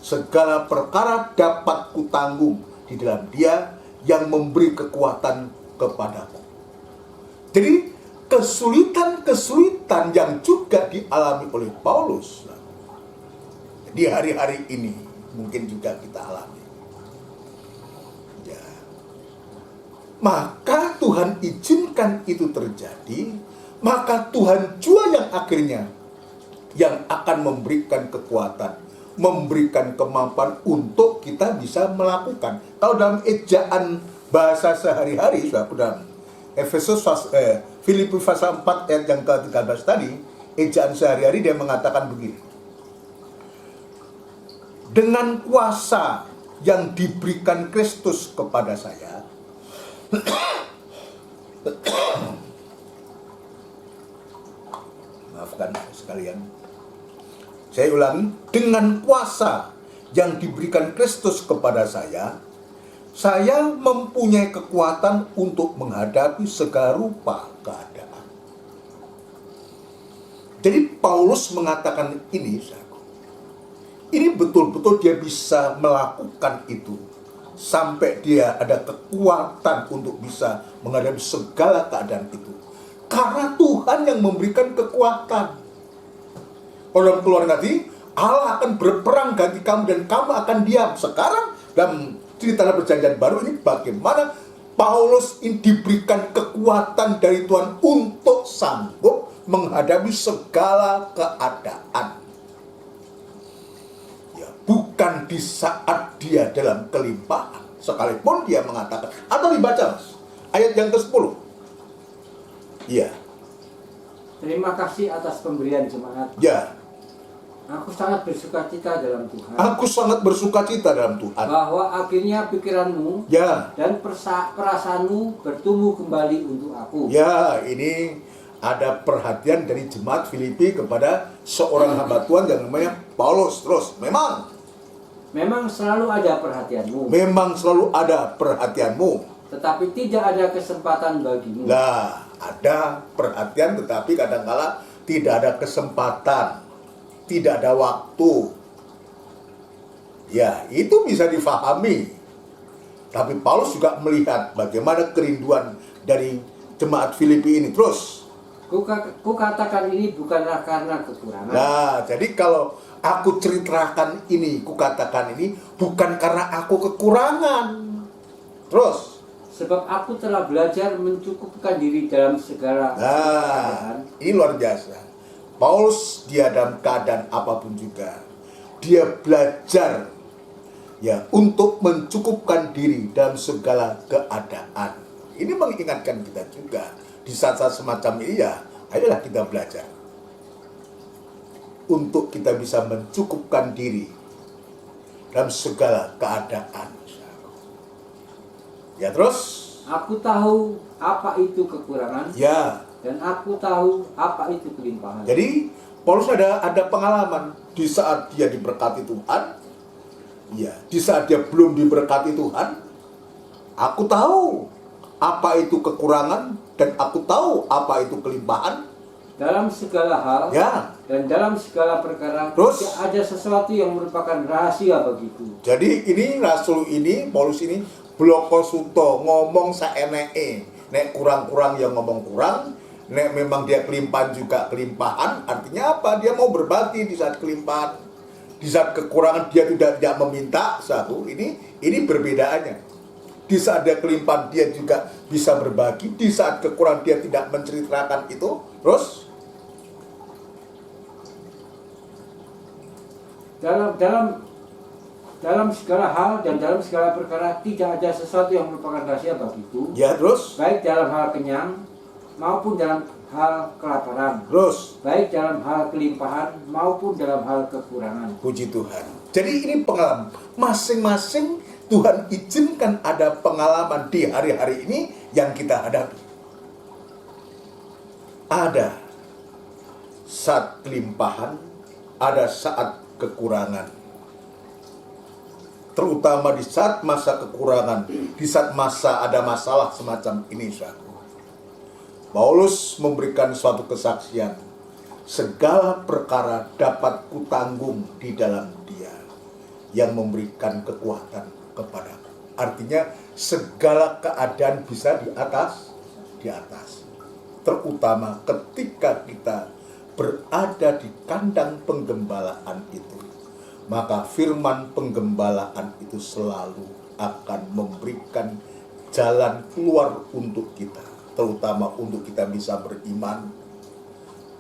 Segala perkara dapat kutanggung di dalam dia yang memberi kekuatan kepadaku. Jadi kesulitan-kesulitan yang juga dialami oleh Paulus di hari-hari ini mungkin juga kita alami. Maka Tuhan izinkan itu terjadi, maka Tuhan jua yang akhirnya yang akan memberikan kekuatan, memberikan kemampuan untuk kita bisa melakukan. Kalau dalam ejaan bahasa sehari-hari, dalam Filipi pasal 4 ayat yang ke-13 tadi, ejaan sehari-hari dia mengatakan begini. Dengan kuasa yang diberikan Kristus kepada saya, maafkan sekalian, saya ulangi, dengan kuasa yang diberikan Kristus kepada saya mempunyai kekuatan untuk menghadapi segala rupa keadaan. Jadi Paulus mengatakan ini betul-betul dia bisa melakukan itu, sampai dia ada kekuatan untuk bisa menghadapi segala keadaan itu. Karena Tuhan yang memberikan kekuatan. Dalam keluarga nanti, Allah akan berperang bagi kamu dan kamu akan diam. Sekarang dalam cerita perjanjian baru ini bagaimana Paulus ini diberikan kekuatan dari Tuhan untuk sanggup menghadapi segala keadaan. Ya, bukan di saat dia dalam kelimpahan, sekalipun dia mengatakan, atau dibaca Mas, ayat yang ke-10. Iya. Terima kasih atas pemberian jemaat. Ya. Aku sangat bersukacita dalam Tuhan. Aku sangat bersukacita dalam Tuhan. Bahwa akhirnya pikiranmu Ya. dan perasaanmu bertumbuh kembali untuk aku. Ya, ini ada perhatian dari jemaat Filipi kepada seorang hamba Tuhan yang namanya Paulus. Terus, memang selalu ada perhatianmu. memang selalu ada perhatianmu. Tetapi tidak ada kesempatan bagimu. Nah, ada perhatian tetapi kadangkala tidak ada kesempatan, tidak ada waktu. Ya, itu bisa difahami. Tapi Paulus juga melihat bagaimana kerinduan dari jemaat Filipi ini. Terus, Kukatakan ini bukanlah karena kekurangan. nah, jadi kalau aku ceritakan ini, kukatakan ini bukan karena aku kekurangan. Terus, Sebab aku telah belajar mencukupkan diri dalam segala keadaan. ini luar biasa. Paulus dia dalam keadaan apapun juga, dia belajar ya untuk mencukupkan diri dalam segala keadaan. Ini mengingatkan kita juga di saat-saat semacam ini ya, ayolah kita belajar untuk kita bisa mencukupkan diri dalam segala keadaan. Ya, terus Aku tahu apa itu kekurangan. ya. Dan aku tahu apa itu kelimpahan. Jadi Paulus ada pengalaman di saat dia diberkati Tuhan, ya, di saat dia belum diberkati Tuhan. Aku tahu apa itu kekurangan dan aku tahu apa itu kelimpahan. Dalam segala hal Ya. dan dalam segala perkara Terus? tidak ada sesuatu yang merupakan rahasia bagiku. Jadi ini Rasul ini, Paulus ini bloko suto ngomong saeneke. Nek kurang-kurang yang ngomong kurang, nek memang dia kelimpahan juga kelimpahan. Artinya apa? Dia mau berbagi di saat kelimpahan. Di saat kekurangan dia tidak meminta satu. Ini perbedaannya. Di saat dia kelimpahan dia juga bisa berbagi. Di saat kekurangan dia tidak menceritakan itu. Terus dalam segala hal dan dalam segala perkara tidak ada sesuatu yang merupakan rahasia bagiku. ya, terus Baik dalam hal kenyang maupun dalam hal kelaparan. terus Baik dalam hal kelimpahan maupun dalam hal kekurangan. puji Tuhan. Jadi ini pengalaman masing-masing Tuhan izinkan ada pengalaman di hari-hari ini yang kita hadapi. Ada saat kelimpahan, ada saat kekurangan. Terutama di saat masa kekurangan, di saat masa ada masalah semacam ini, saudara. Paulus memberikan suatu kesaksian. Segala perkara dapat kutanggung di dalam Dia yang memberikan kekuatan kepadaku. Artinya segala keadaan bisa di atas. Terutama ketika kita berada di kandang penggembalaan itu, maka firman penggembalaan itu selalu akan memberikan jalan keluar untuk kita, terutama untuk kita bisa beriman,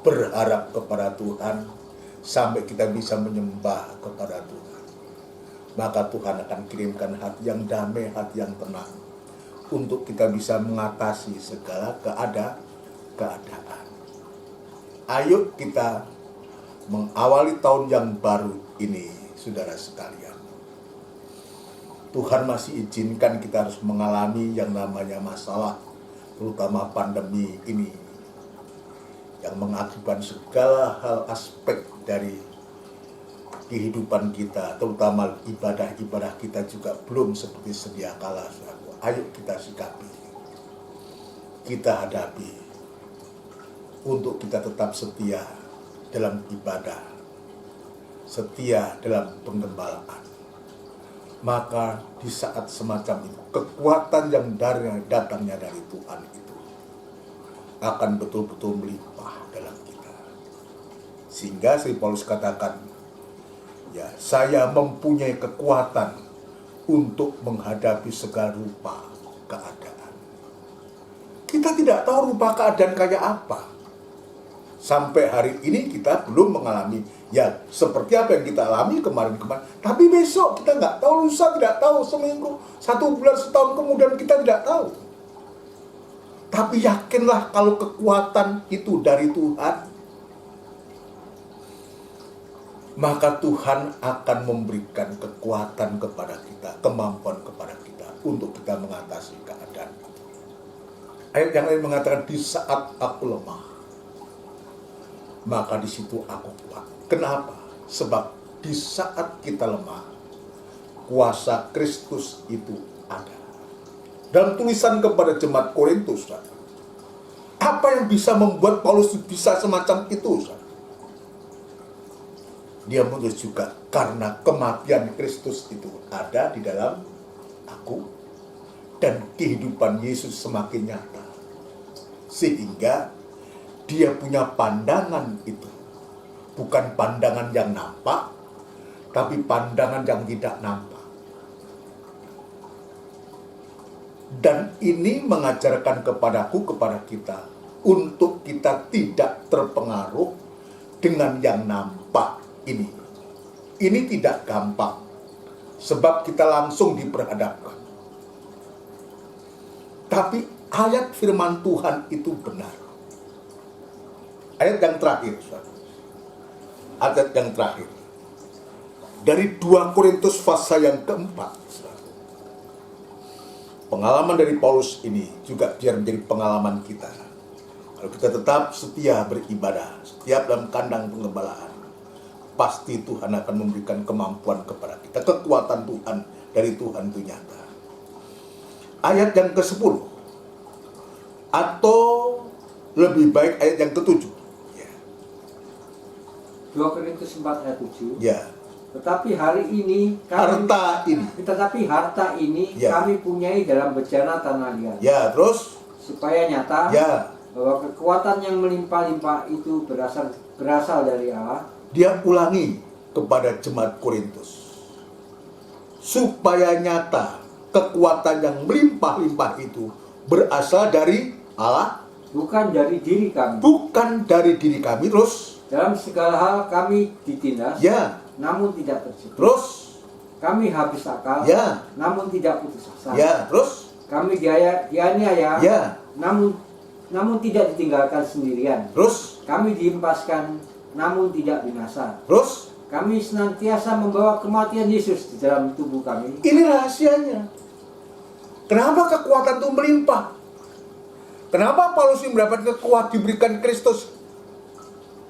berharap kepada Tuhan, sampai kita bisa menyembah kepada Tuhan. Maka Tuhan akan kirimkan hati yang damai, hati yang tenang, untuk kita bisa mengatasi segala keadaan. Ayo kita mengawali tahun yang baru ini, saudara sekalian. Tuhan masih izinkan kita harus mengalami yang namanya masalah, terutama pandemi ini, yang mengakibatkan segala hal aspek dari kehidupan kita, terutama ibadah-ibadah kita juga belum seperti sedia kala. Ayo kita sikapi, kita hadapi, untuk kita tetap setia dalam ibadah, setia dalam penggembalaan. Maka di saat semacam itu, kekuatan yang datangnya dari Tuhan itu akan betul-betul melimpah dalam kita. Sehingga Sri Paulus katakan, ya, saya mempunyai kekuatan untuk menghadapi segala rupa keadaan. kita tidak tahu rupa keadaan kayak apa. Sampai hari ini kita belum mengalami ya seperti apa yang kita alami kemarin-kemarin. Tapi besok kita nggak tahu, lusa tidak tahu, seminggu, 1 bulan, setahun kemudian kita tidak tahu. Tapi yakinlah kalau kekuatan itu dari Tuhan, maka Tuhan akan memberikan kekuatan kepada kita, kemampuan kepada kita untuk kita mengatasi keadaan. Ayat yang lain mengatakan di saat aku lemah, maka di situ aku kuat. Kenapa? Sebab di saat kita lemah, kuasa Kristus itu ada. Dalam tulisan kepada jemaat Korintus, apa yang bisa membuat Paulus bisa semacam itu? Dia menulis juga karena kematian Kristus itu ada di dalam aku dan kehidupan Yesus semakin nyata. Sehingga dia punya pandangan itu. Bukan pandangan yang nampak, tapi pandangan yang tidak nampak. Dan ini mengajarkan kepadaku, kepada kita, untuk kita tidak terpengaruh dengan yang nampak ini. Ini tidak gampang, sebab kita langsung diperhadapkan. Tapi ayat firman Tuhan itu benar. Ayat yang terakhir, ayat yang terakhir dari 2 Korintus pasal yang keempat. Pengalaman dari Paulus ini juga biar menjadi pengalaman kita. Kalau kita tetap setia beribadah, setiap dalam kandang pengembalaan, pasti Tuhan akan memberikan kemampuan kepada kita. Kekuatan Tuhan dari Tuhan itu nyata. Ayat yang ke-10 atau lebih baik ayat yang ke-7. 2 Korintus 4 ayat 7. Ya. Tetapi hari ini Harta ini. Ya. Kami punyai dalam bejana tanah liat. Ya, terus Supaya nyata ya, bahwa kekuatan yang melimpah-limpah itu berasal dari Allah. dia ulangi kepada jemaat Korintus. Supaya nyata kekuatan yang melimpah-limpah itu berasal dari Allah, Bukan dari diri kami. bukan dari diri kami. Terus Dalam segala hal kami ditindas, ya, namun tidak terjatuh. terus Kami habis akal, ya, namun tidak putus asa. ya, terus Kami dianiaya, ya, namun tidak ditinggalkan sendirian. terus Kami dihempaskan, namun tidak binasa. terus Kami senantiasa membawa kematian Yesus di dalam tubuh kami. ini rahasianya. Kenapa kekuatan itu melimpah? Kenapa Paulus mendapatkan kekuatan diberikan Kristus?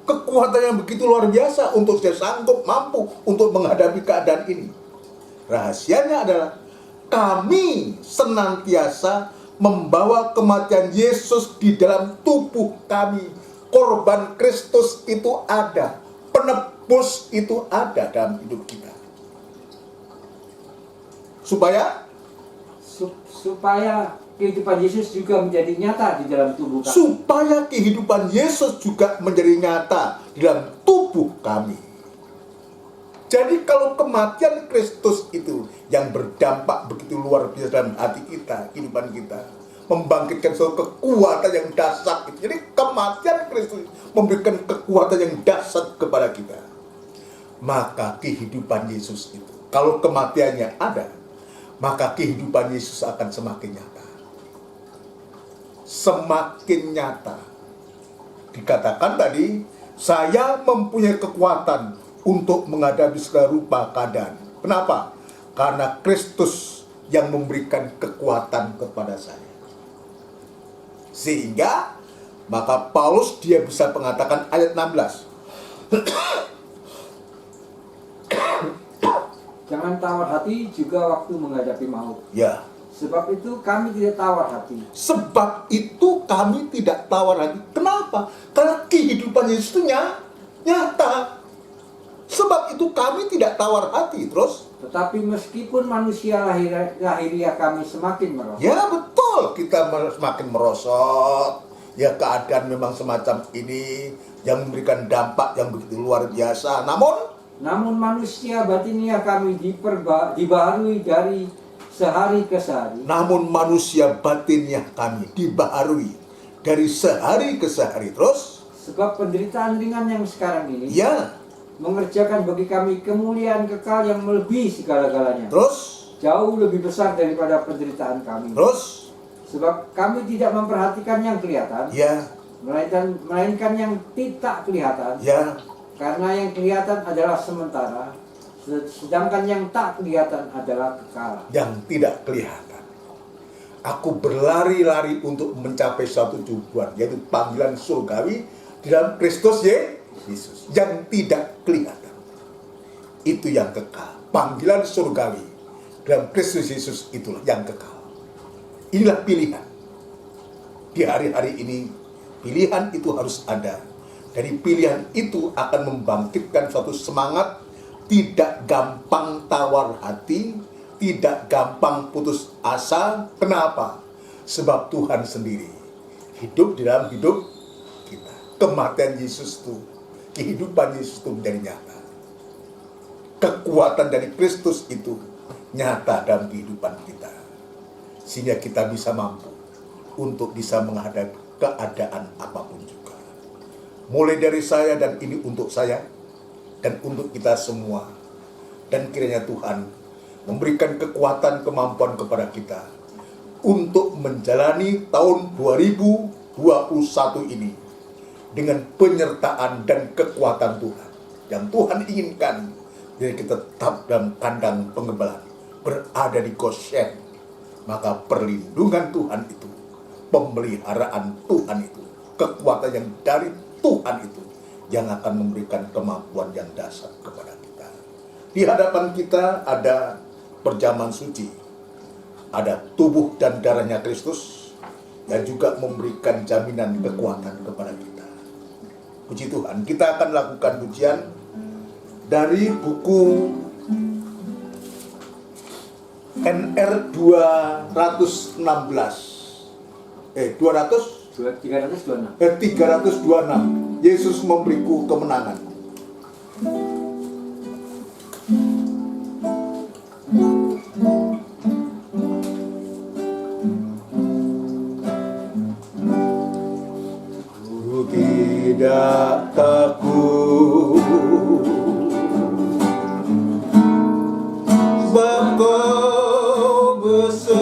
Kekuatan yang begitu luar biasa untuk dia sanggup mampu untuk menghadapi keadaan ini. Rahasianya adalah kami senantiasa membawa kematian Yesus di dalam tubuh kami. Korban Kristus itu ada, penebus itu ada dalam hidup kita. Supaya kehidupan Yesus juga menjadi nyata di dalam tubuh kami. supaya kehidupan Yesus juga menjadi nyata di dalam tubuh kami. Jadi kalau kematian Kristus itu yang berdampak begitu luar biasa dalam hati kita, kehidupan kita, membangkitkan suatu kekuatan yang dahsyat itu. Jadi kematian Kristus memberikan kekuatan yang dahsyat kepada kita. Maka kehidupan Yesus itu, kalau kematiannya ada, maka kehidupan Yesus akan semakin nyata. Semakin nyata. Dikatakan tadi, saya mempunyai kekuatan untuk menghadapi segala rupa keadaan. Kenapa? Karena Kristus yang memberikan kekuatan kepada saya. Sehingga maka Paulus dia bisa mengatakan ayat 16. Jangan tawar hati juga waktu menghadapi maut. Ya. Sebab itu kami tidak tawar hati. Sebab itu kami tidak tawar hati. Kenapa? Karena kehidupan Yesus itu nyata. Sebab itu kami tidak tawar hati. Terus? Tetapi meskipun manusia lahiriah kami semakin merosot. Ya betul, kita semakin merosot. Ya keadaan memang semacam ini yang memberikan dampak yang begitu luar biasa. Namun manusia batiniah kami dibaharui dari sehari ke sehari. Namun manusia batinnya kami dibaharui dari sehari ke sehari. Terus Sebab penderitaan ringan yang sekarang ini ya, mengerjakan bagi kami kemuliaan kekal yang melebihi segala-galanya, terus jauh lebih besar daripada penderitaan kami. terus Sebab kami tidak memperhatikan yang kelihatan, ya, melainkan yang tidak kelihatan. ya, Karena yang kelihatan adalah sementara, sedangkan yang tak kelihatan adalah kekal. yang tidak kelihatan. Aku berlari-lari untuk mencapai satu tujuan, yaitu panggilan surgawi di dalam Kristus Yesus yang tidak kelihatan. Itu yang kekal. Panggilan surgawi dalam Kristus Yesus itulah yang kekal. Inilah pilihan. Di hari-hari ini, pilihan itu harus ada. Dari pilihan itu akan membangkitkan suatu semangat, tidak gampang tawar hati, tidak gampang putus asa. Kenapa? Sebab Tuhan sendiri hidup di dalam hidup kita. Kematian Yesus itu, kehidupan Yesus itu menjadi nyata. Kekuatan dari Kristus itu nyata dalam kehidupan kita. Sehingga kita bisa mampu untuk bisa menghadapi keadaan apapun juga. Mulai dari saya, dan ini untuk saya dan untuk kita semua. Dan kiranya Tuhan memberikan kekuatan, kemampuan kepada kita untuk menjalani tahun 2021 ini dengan penyertaan dan kekuatan Tuhan yang Tuhan inginkan. Jadi kita tetap dalam kandang pengembalaan, berada di Goshen. Maka perlindungan Tuhan itu, pemeliharaan Tuhan itu, kekuatan yang dari Tuhan itu yang akan memberikan kemampuan yang dasar kepada kita. Di hadapan kita ada perjamuan suci, ada tubuh dan darahnya Kristus yang juga memberikan jaminan kekuatan kepada kita. Puji Tuhan, kita akan lakukan pujian dari buku NR 326. Yesus memberiku kemenangan. Ku tidak takut, sebab Kau besertaku.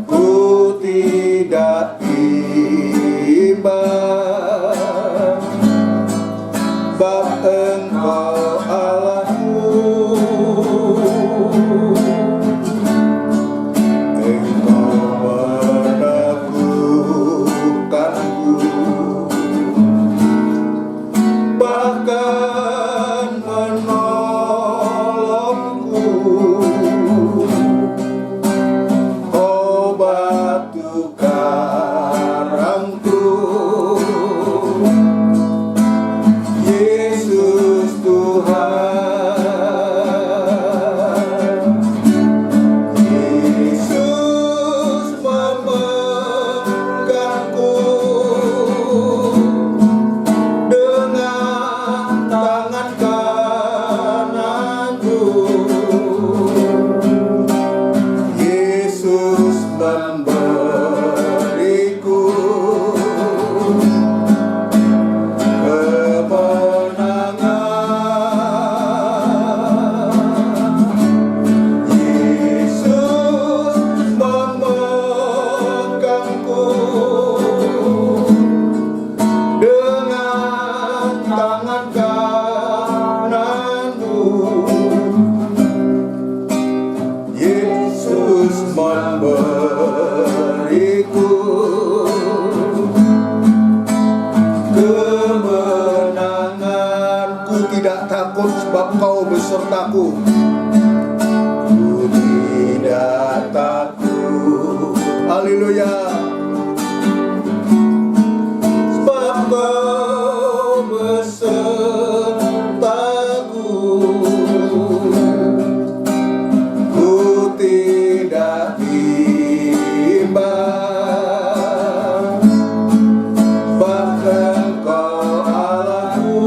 Ku tidak imbang, sebab Engkau Allahku. Engkau meneguhkanku, bahkan menolongku. Oh batu karangku, Yesus Tuhan. Yesus memegangku dengan tangan kananku. Yesus memberiku kemenangan. Yesus memegangku dengan tangan kananmu. Yesus memberiku kemenangan. Ku tidak takut sebab Kau besertaku. Ku tidak takut. Haleluya. Sebab Kau besertaku. Ku tidak imbang, bahkan Kau Allahku.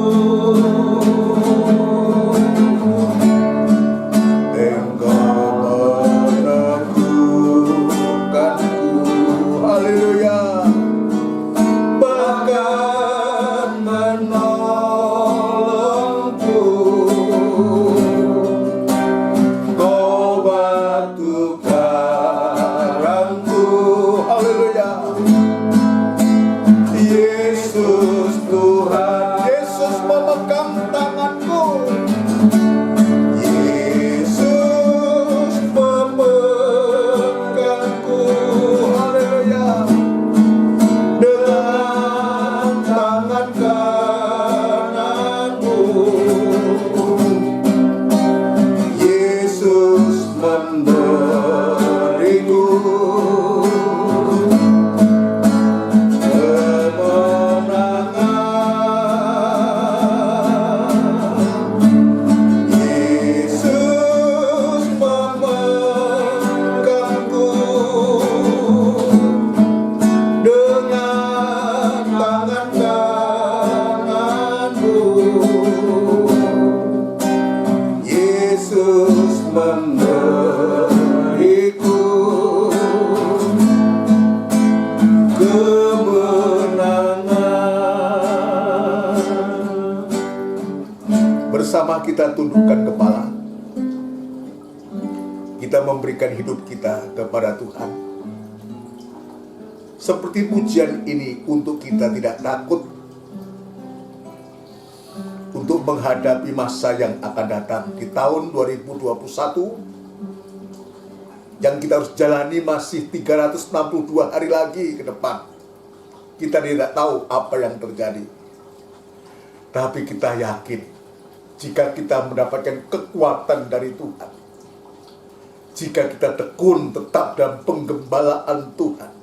Mari kita tundukkan kepala. Kita memberikan hidup kita kepada Tuhan. Seperti pujian ini untuk kita tidak takut untuk menghadapi masa yang akan datang di tahun 2021 yang kita harus jalani masih 362 hari lagi ke depan. Kita tidak tahu apa yang terjadi. Tapi kita yakin jika kita mendapatkan kekuatan dari Tuhan, jika kita tekun tetap dalam penggembalaan Tuhan,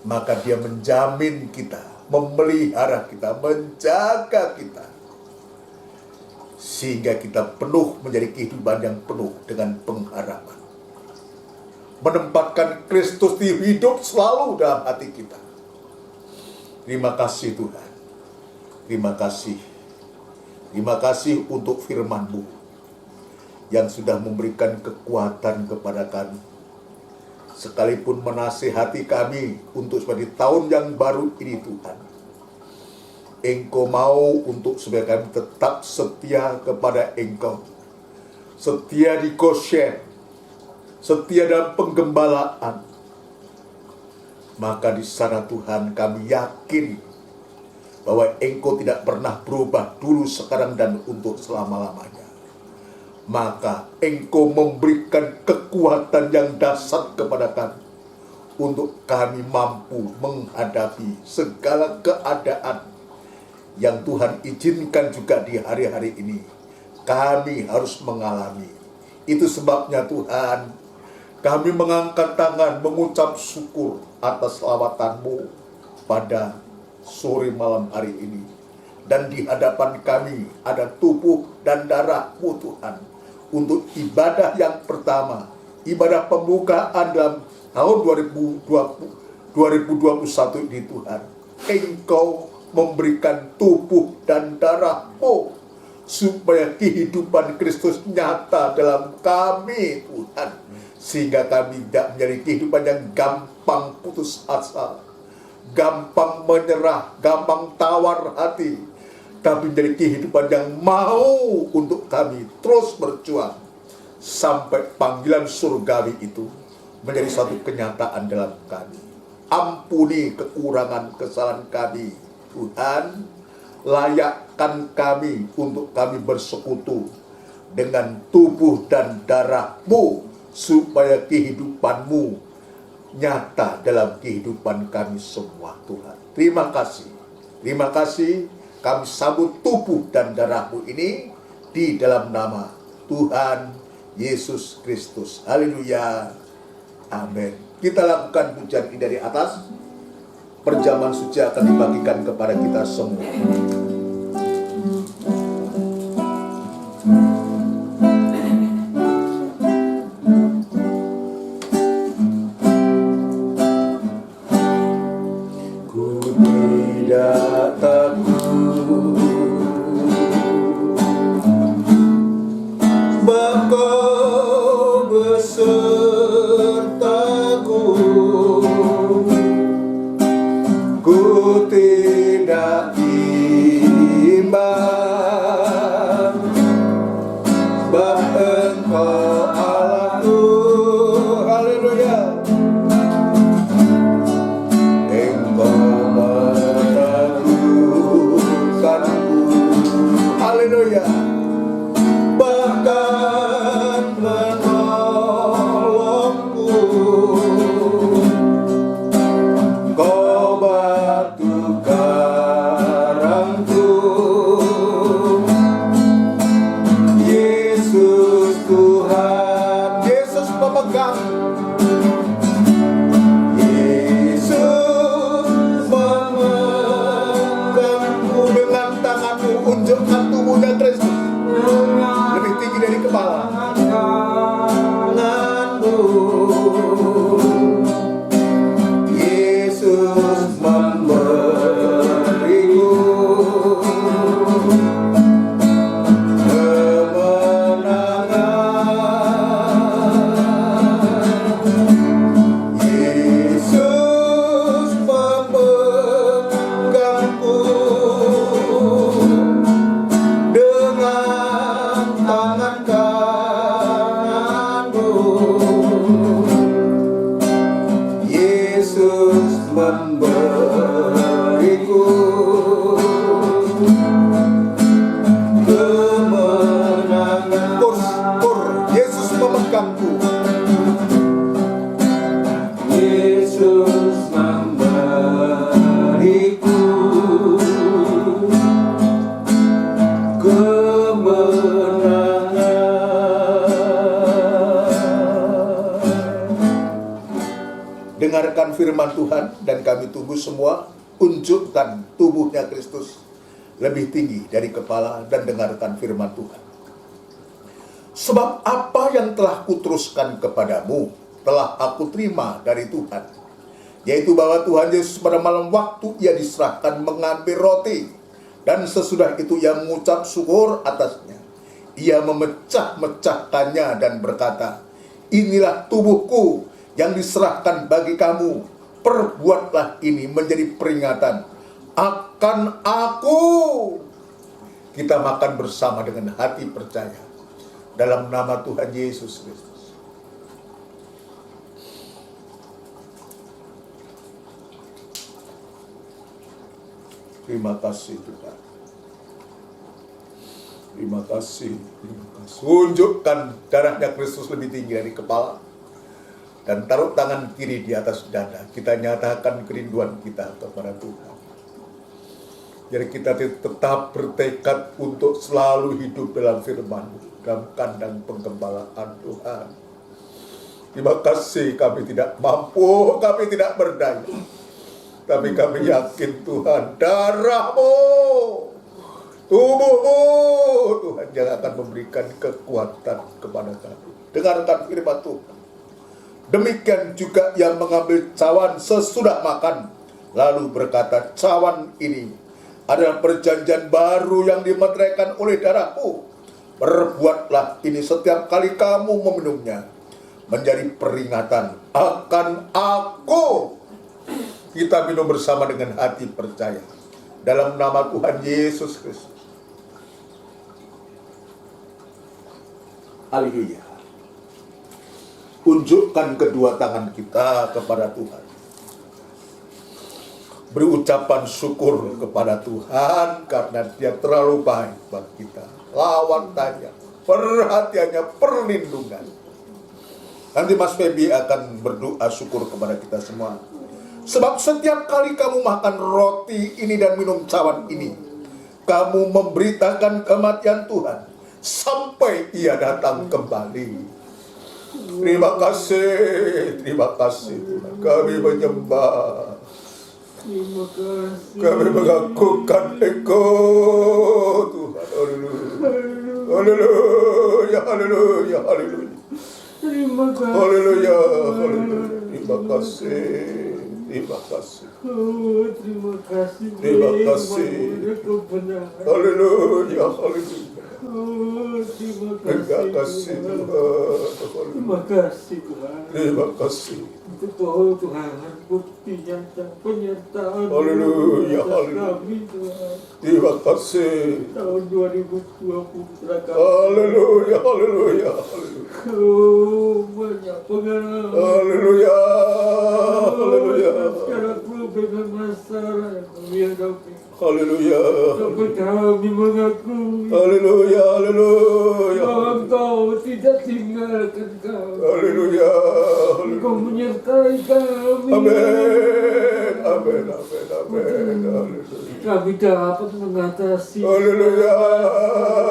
maka Dia menjamin kita, memelihara kita, menjaga kita, sehingga kita penuh menjadi kehidupan yang penuh dengan pengharapan. Menempatkan Kristus di hidup selalu dalam hati kita. Terima kasih Tuhan. Terima kasih. Terima kasih untuk firman-Mu yang sudah memberikan kekuatan kepada kami. Sekalipun menasihati kami untuk sebagai tahun yang baru ini Tuhan. Engkau mau untuk supaya kami tetap setia kepada Engkau. Setia di Goshen. Setia dalam penggembalaan. Maka di sana Tuhan kami yakin bahwa Engkau tidak pernah berubah dulu, sekarang, dan untuk selama-lamanya. Maka Engkau memberikan kekuatan yang dahsyat kepada kami untuk kami mampu menghadapi segala keadaan yang Tuhan izinkan juga di hari-hari ini. Kami harus mengalami. Itu sebabnya Tuhan, kami mengangkat tangan mengucap syukur atas selawatan-Mu pada sore malam hari ini. Dan di hadapan kami ada tubuh dan darah-Mu Tuhan, untuk ibadah yang pertama, ibadah pembukaan dalam tahun 2021 ini Tuhan. Engkau memberikan tubuh dan darah-Mu supaya kehidupan Kristus nyata dalam kami Tuhan, sehingga kami tidak menjadi kehidupan yang gampang putus asa, gampang menyerah, gampang tawar hati, tapi menjadi kehidupan yang mau untuk kami terus berjuang sampai panggilan surgawi itu menjadi satu kenyataan dalam kami. Ampuni kekurangan kesalahan kami Tuhan, layakkan kami untuk kami bersekutu dengan tubuh dan darah-Mu, supaya kehidupan-Mu nyata dalam kehidupan kami semua Tuhan. Terima kasih. Terima kasih, kami sambut tubuh dan darah-Mu ini di dalam nama Tuhan Yesus Kristus. Haleluya. Amin. Kita lakukan pujian ini dari atas. Perjamuan suci akan dibagikan kepada kita semua. Ku tidak takut, sebab Kau besertaku. Ku tidak bimbang, sebab Engkau Allahku. Haleluya. Engkau menyertaku. mendengarkan firman Tuhan, dan kami tunggu semua unjukkan tubuhnya Kristus lebih tinggi dari kepala dan dengarkan firman Tuhan. Sebab apa yang telah kuteruskan kepadamu telah aku terima dari Tuhan, yaitu bahwa Tuhan Yesus pada malam waktu ia diserahkan mengambil roti, dan sesudah itu ia mengucap syukur atasnya. Ia memecah-mecahkannya dan berkata, inilah tubuhku yang diserahkan bagi kamu. Perbuatlah ini menjadi peringatan akan aku. Kita makan bersama dengan hati percaya dalam nama Tuhan Yesus Kristus. Terima kasih Tuhan. Terima kasih. Tunjukkan darahnya Kristus lebih tinggi dari kepala, dan taruh tangan kiri di atas dada. Kita nyatakan kerinduan kita kepada Tuhan. Jadi kita tetap bertekad untuk selalu hidup dalam firman-Mu, dalam kandang penggembalaan Tuhan. Terima kasih, kami tidak mampu, kami tidak berdaya, tapi kami yakin Tuhan, darah-Mu, tubuh-Mu, Tuhan yang akan memberikan kekuatan kepada kami. Dengarkan firman Tuhan. Demikian juga yang mengambil cawan sesudah makan, lalu berkata, cawan ini adalah perjanjian baru yang dimeteraikan oleh darahku. Perbuatlah ini setiap kali kamu meminumnya, menjadi peringatan akan aku. Kita minum bersama dengan hati percaya dalam nama Tuhan Yesus Kristus. Haleluya. Unjukkan kedua tangan kita kepada Tuhan. Beri ucapan syukur kepada Tuhan karena Dia terlalu baik bagi kita. Lawatannya, perhatiannya, perlindungan. Nanti Mas Febi akan berdoa syukur kepada kita semua. Sebab setiap kali kamu makan roti ini dan minum cawan ini, kamu memberitakan kematian Tuhan sampai Ia datang kembali. Terima kasih Tuhan. Kami menyembah. Terima kasih. Kami mengakukan Engkau Tuhan. Haleluya. Haleluya. Haleluya. Terima kasih. Haleluya. Haleluya. Terima kasih. Terima kasih. Oh, terima kasih. Terima kasih. Haleluya. Haleluya. Oh, terima Terima kasih. kasih Tuhan. Terima kasih Tuhan. Terima kasih. Untuk Tuhan bukti nyata penyertaan Haleluya. kami Tuhan. Terima kasih. Tahun 2020 telah kami. Haleluya. Haleluya. Haleluya. Oh, banyak pengalaman. Haleluya. Haleluya. Sekarang dengan masalah yang kami hadapi. Haleluya. Tapi kami mengakui Haleluya. Haleluya. bahwa Engkau tidak tinggalkan kami. Haleluya. Engkau menyertai kami. Amin. Amin. Amin. Amin. Haleluya. Kami dapat mengatasi. Haleluya.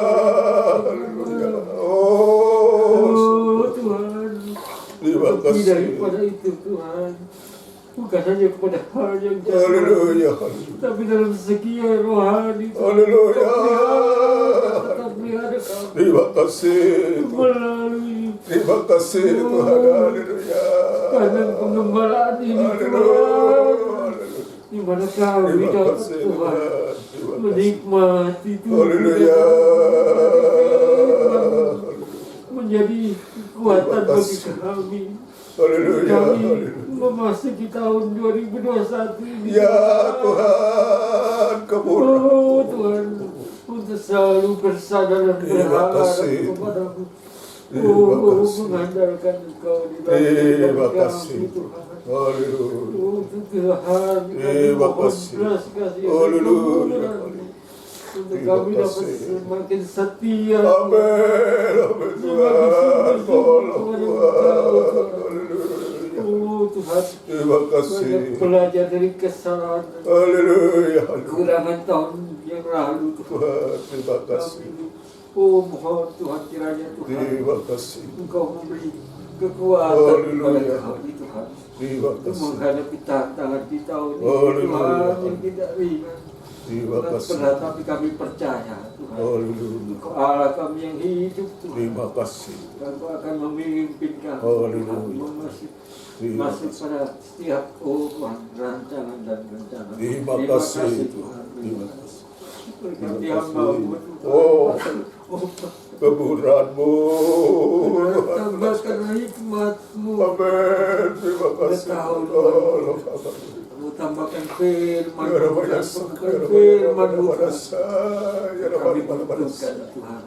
Haleluya. Oh, Tuhan. terima Lebih kasih. daripada itu Tuhan, bukan hanya kepada hal yang Haleluya. tapi dalam segi rohani. Haleluya. Tetap melihara kami Terima kasih Tuhan. melalui Terima kasih Tuhan. Haleluya. karena pengembalaan ini Tuhan, Haleluya. di mana kami Terima dapat kasih Tuhan Tuhan. Terima kasih. menikmati Tuhan, Haleluya. menjadi kekuatan Terima bagi kasih. kami. Haleluya. Kami Haleluya. memasuki tahun 2021 ini. Ya Tuhan, kemurkaan. Oh Tuhan, untuk selalu bersandar dan Terima berharap kasih. kepadamu. Terima Oh, kasih. mengandalkan Engkau di Terima dalam kasih. kami Tuhan. Haleluya. Oh Tuhan, kami Terima mohon kasih. belas kasih Haleluya. untuk Terima kami dapat kasih. semakin setia. Amin. Amin Tuhan. Tolong Tuhan. Haleluya. Oh Tuhan, Terima kasih. banyak belajar dari kesalahan dan Haleluya. Haleluya. kekurangan tahun yang lalu Tuhan. Tuhan, terima kasih. Oh mohon Tuhan kiranya Tuhan Terima kasih. Engkau memberi kekuatan Haleluya. kepada kami Tuhan. Terima Untuk kasih. menghadapi tantangan di tahun ini Haleluya. Tuhan yang tidak ringan. Terima kasih. Berat, tapi kami percaya Tuhan. Haleluya. Engkau Allah kami yang hidup Tuhan. Terima kasih. Engkau akan memimpin kami. Haleluya. Tuhan. Masih Terima masih kasih. pada setiap Tuhan rancangan dan rencana. Terima kasih Tuhan. Terima kasih. Berkati Terima hamba-Mu kasih. Tuhan. Oh, kemudahan-Mu. Tambahkan hikmat-Mu. Amin. Terima kasih. Allah. Kamu tambahkan firman, Ya Rabbi, ya tambahkan Rabbi, firman ya Rabbi, ya Rabbi, kami butuhkan Tuhan.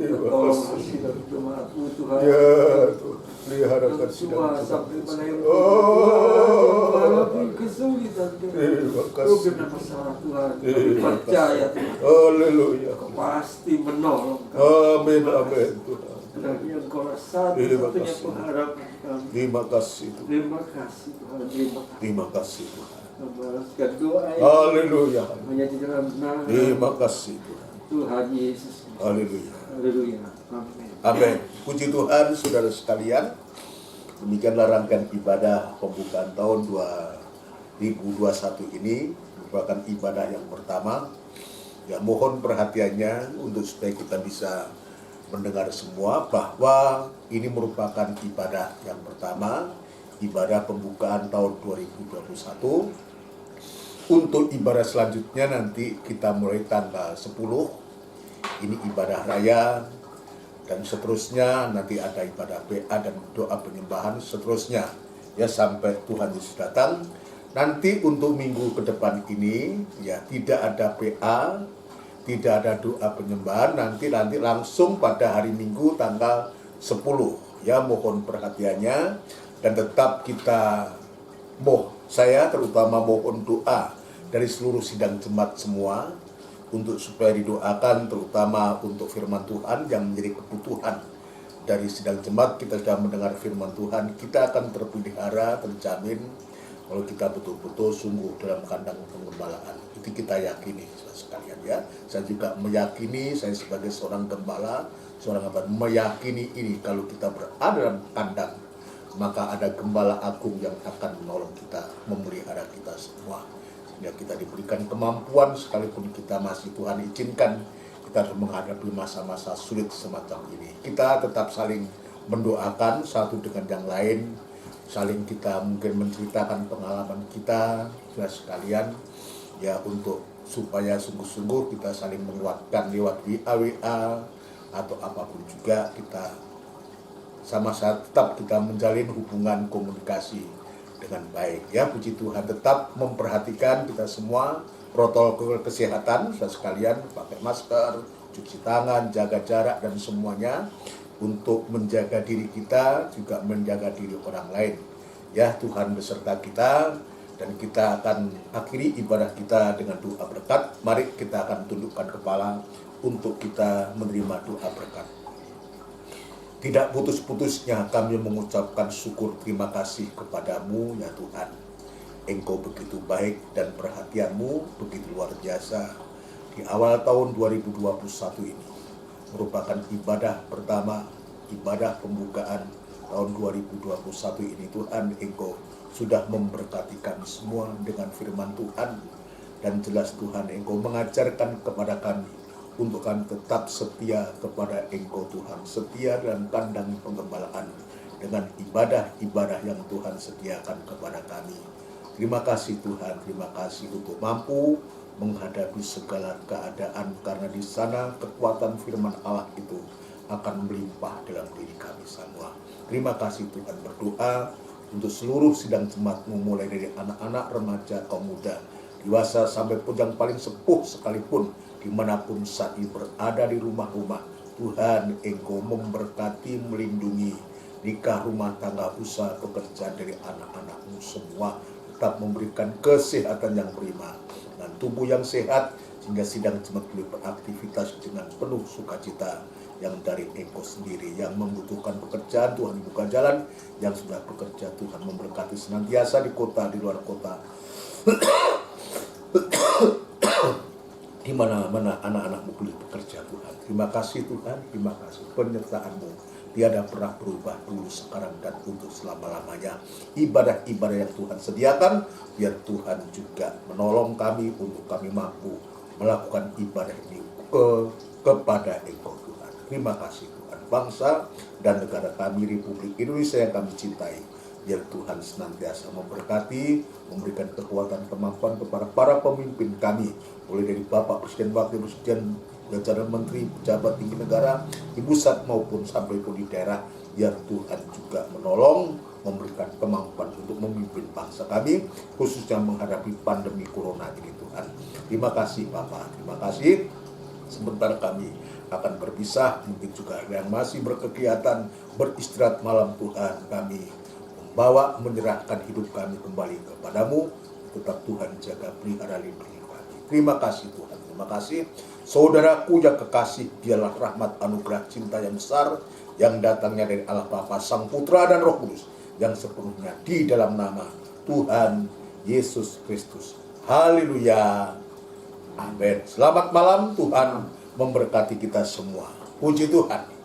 Terima Tolong kasih. sidang jemaat-Mu Tuhan. Ya Tuhan, peliharakan Semua sidang sampai mana yang Oh, walaupun kesulitan Tuhan. terima kasih. Problem masalah Tuhan. Kami Terima percaya kasih. Tuhan. Haleluya. Kau pasti menolong kami. Amin, amin Tuhan. Dan yang kau satu-satunya Terima kasih. pengharapan kami. Terima kasih Tuhan. Terima kasih Tuhan. Terima kasih. Terima kasih Tuhan. Membalaskan doa yang Haleluya. hanya di dalam nama Terima kasih Tuhan. Tuhan Yesus. Haleluya. Haleluya. Amin. Amin. Puji Tuhan, saudara sekalian. Demikianlah rangkaian ibadah pembukaan tahun 2021 ini merupakan ibadah yang pertama. Ya, mohon perhatiannya untuk supaya kita bisa mendengar semua bahwa ini merupakan ibadah yang pertama, ibadah pembukaan tahun 2021. Untuk ibadah selanjutnya nanti kita mulai tanggal 10. Ini ibadah raya, dan seterusnya nanti ada ibadah PA dan doa penyembahan seterusnya ya sampai Tuhan Yesus datang. Nanti untuk minggu ke depan ini ya tidak ada PA, tidak ada doa penyembahan, nanti langsung pada hari Minggu tanggal 10 ya, mohon perhatiannya. Dan tetap kita saya terutama mohon doa dari seluruh sidang jemaat semua untuk supaya didoakan, terutama untuk firman Tuhan yang menjadi kebutuhan dari sidang jemaat. Kita sudah mendengar firman Tuhan, kita akan terpelihara, terjamin kalau kita betul-betul sungguh dalam kandang penggembalaan. Itu kita yakini sekalian ya. Saya juga meyakini, saya sebagai seorang gembala, seorang hamba meyakini ini, kalau kita berada dalam kandang, maka ada gembala agung yang akan menolong kita, memelihara kita semua. Ya, kita diberikan kemampuan sekalipun kita masih Tuhan izinkan kita harus menghadapi masa-masa sulit semacam ini. Kita tetap saling mendoakan satu dengan yang lain, saling kita mungkin menceritakan pengalaman kita sekalian ya, untuk supaya sungguh-sungguh kita saling menguatkan lewat WA atau apapun juga, kita sama-sama tetap kita menjalin hubungan komunikasi dengan baik ya. Puji Tuhan, tetap memperhatikan kita semua protokol kesehatan sekalian, pakai masker, cuci tangan, jaga jarak dan semuanya untuk menjaga diri kita juga menjaga diri orang lain ya. Tuhan beserta kita dan kita akan akhiri ibadah kita dengan doa berkat. Mari kita akan tundukkan kepala untuk kita menerima doa berkat. Tidak putus-putusnya kami mengucapkan syukur terima kasih kepadamu ya Tuhan. Engkau begitu baik dan perhatianmu begitu luar biasa. Di awal tahun 2021 ini merupakan ibadah pertama, ibadah pembukaan tahun 2021 ini Tuhan. Engkau sudah memberkati kami semua dengan firman Tuhan. Dan jelas Tuhan, Engkau mengajarkan kepada kami untuk kami tetap setia kepada Engkau Tuhan, setia dalam kandang penggembalaan dengan ibadah-ibadah yang Tuhan sediakan kepada kami. Terima kasih Tuhan, terima kasih untuk mampu menghadapi segala keadaan, karena di sana kekuatan firman Allah itu akan melimpah dalam diri kami semua. Terima kasih Tuhan, berdoa untuk seluruh sidang jemaat-Mu, mulai dari anak-anak, remaja, kaum muda, dewasa sampai pun yang paling sepuh sekalipun, dimanapun saat ini berada di rumah-rumah. Tuhan, Engkau memberkati, melindungi nikah, rumah tangga, usaha, pekerjaan dari anak-anak-Mu semua. Tetap memberikan kesehatan yang prima dan tubuh yang sehat, sehingga sidang jemaat boleh beraktivitas dengan penuh sukacita yang dari Engkau sendiri. Yang membutuhkan pekerjaan, Tuhan buka jalan. Yang sudah bekerja, Tuhan memberkati senantiasa di kota, di luar kota, di mana-mana anak-anak-Mu boleh bekerja Tuhan. Terima kasih Tuhan, terima kasih penyertaan-Mu tiada pernah berubah dulu, sekarang, dan untuk selama-lamanya. Ibadah-ibadah yang Tuhan sediakan, biar Tuhan juga menolong kami untuk kami mampu melakukan ibadah ini kepada Engkau Tuhan. Terima kasih Tuhan. Bangsa dan negara kami, Republik Indonesia yang kami cintai, biar Tuhan senantiasa memberkati, memberikan kekuatan, kemampuan kepada para pemimpin kami, mulai dari Bapak Presiden, Wakil Presiden, jajaran menteri, pejabat tinggi negara di pusat maupun sampai pun di daerah, biar Tuhan juga menolong, memberikan kemampuan untuk memimpin bangsa kami, khususnya menghadapi pandemi corona ini Tuhan. Terima kasih Bapak, terima kasih. Sebentar kami akan berpisah, mungkin juga ada yang masih berkegiatan beristirahat malam Tuhan, kami membawa, menyerahkan hidup kami kembali kepadamu. Tetap Tuhan jaga, pelihara, lindungi kami. Terima kasih Tuhan, terima kasih. Saudaraku yang kekasih, biarlah rahmat, anugerah, cinta yang besar yang datangnya dari Allah Bapa, Sang Putra dan Roh Kudus yang sepenuhnya di dalam nama Tuhan Yesus Kristus. Haleluya. Amin. Selamat malam, Tuhan memberkati kita semua. Puji Tuhan.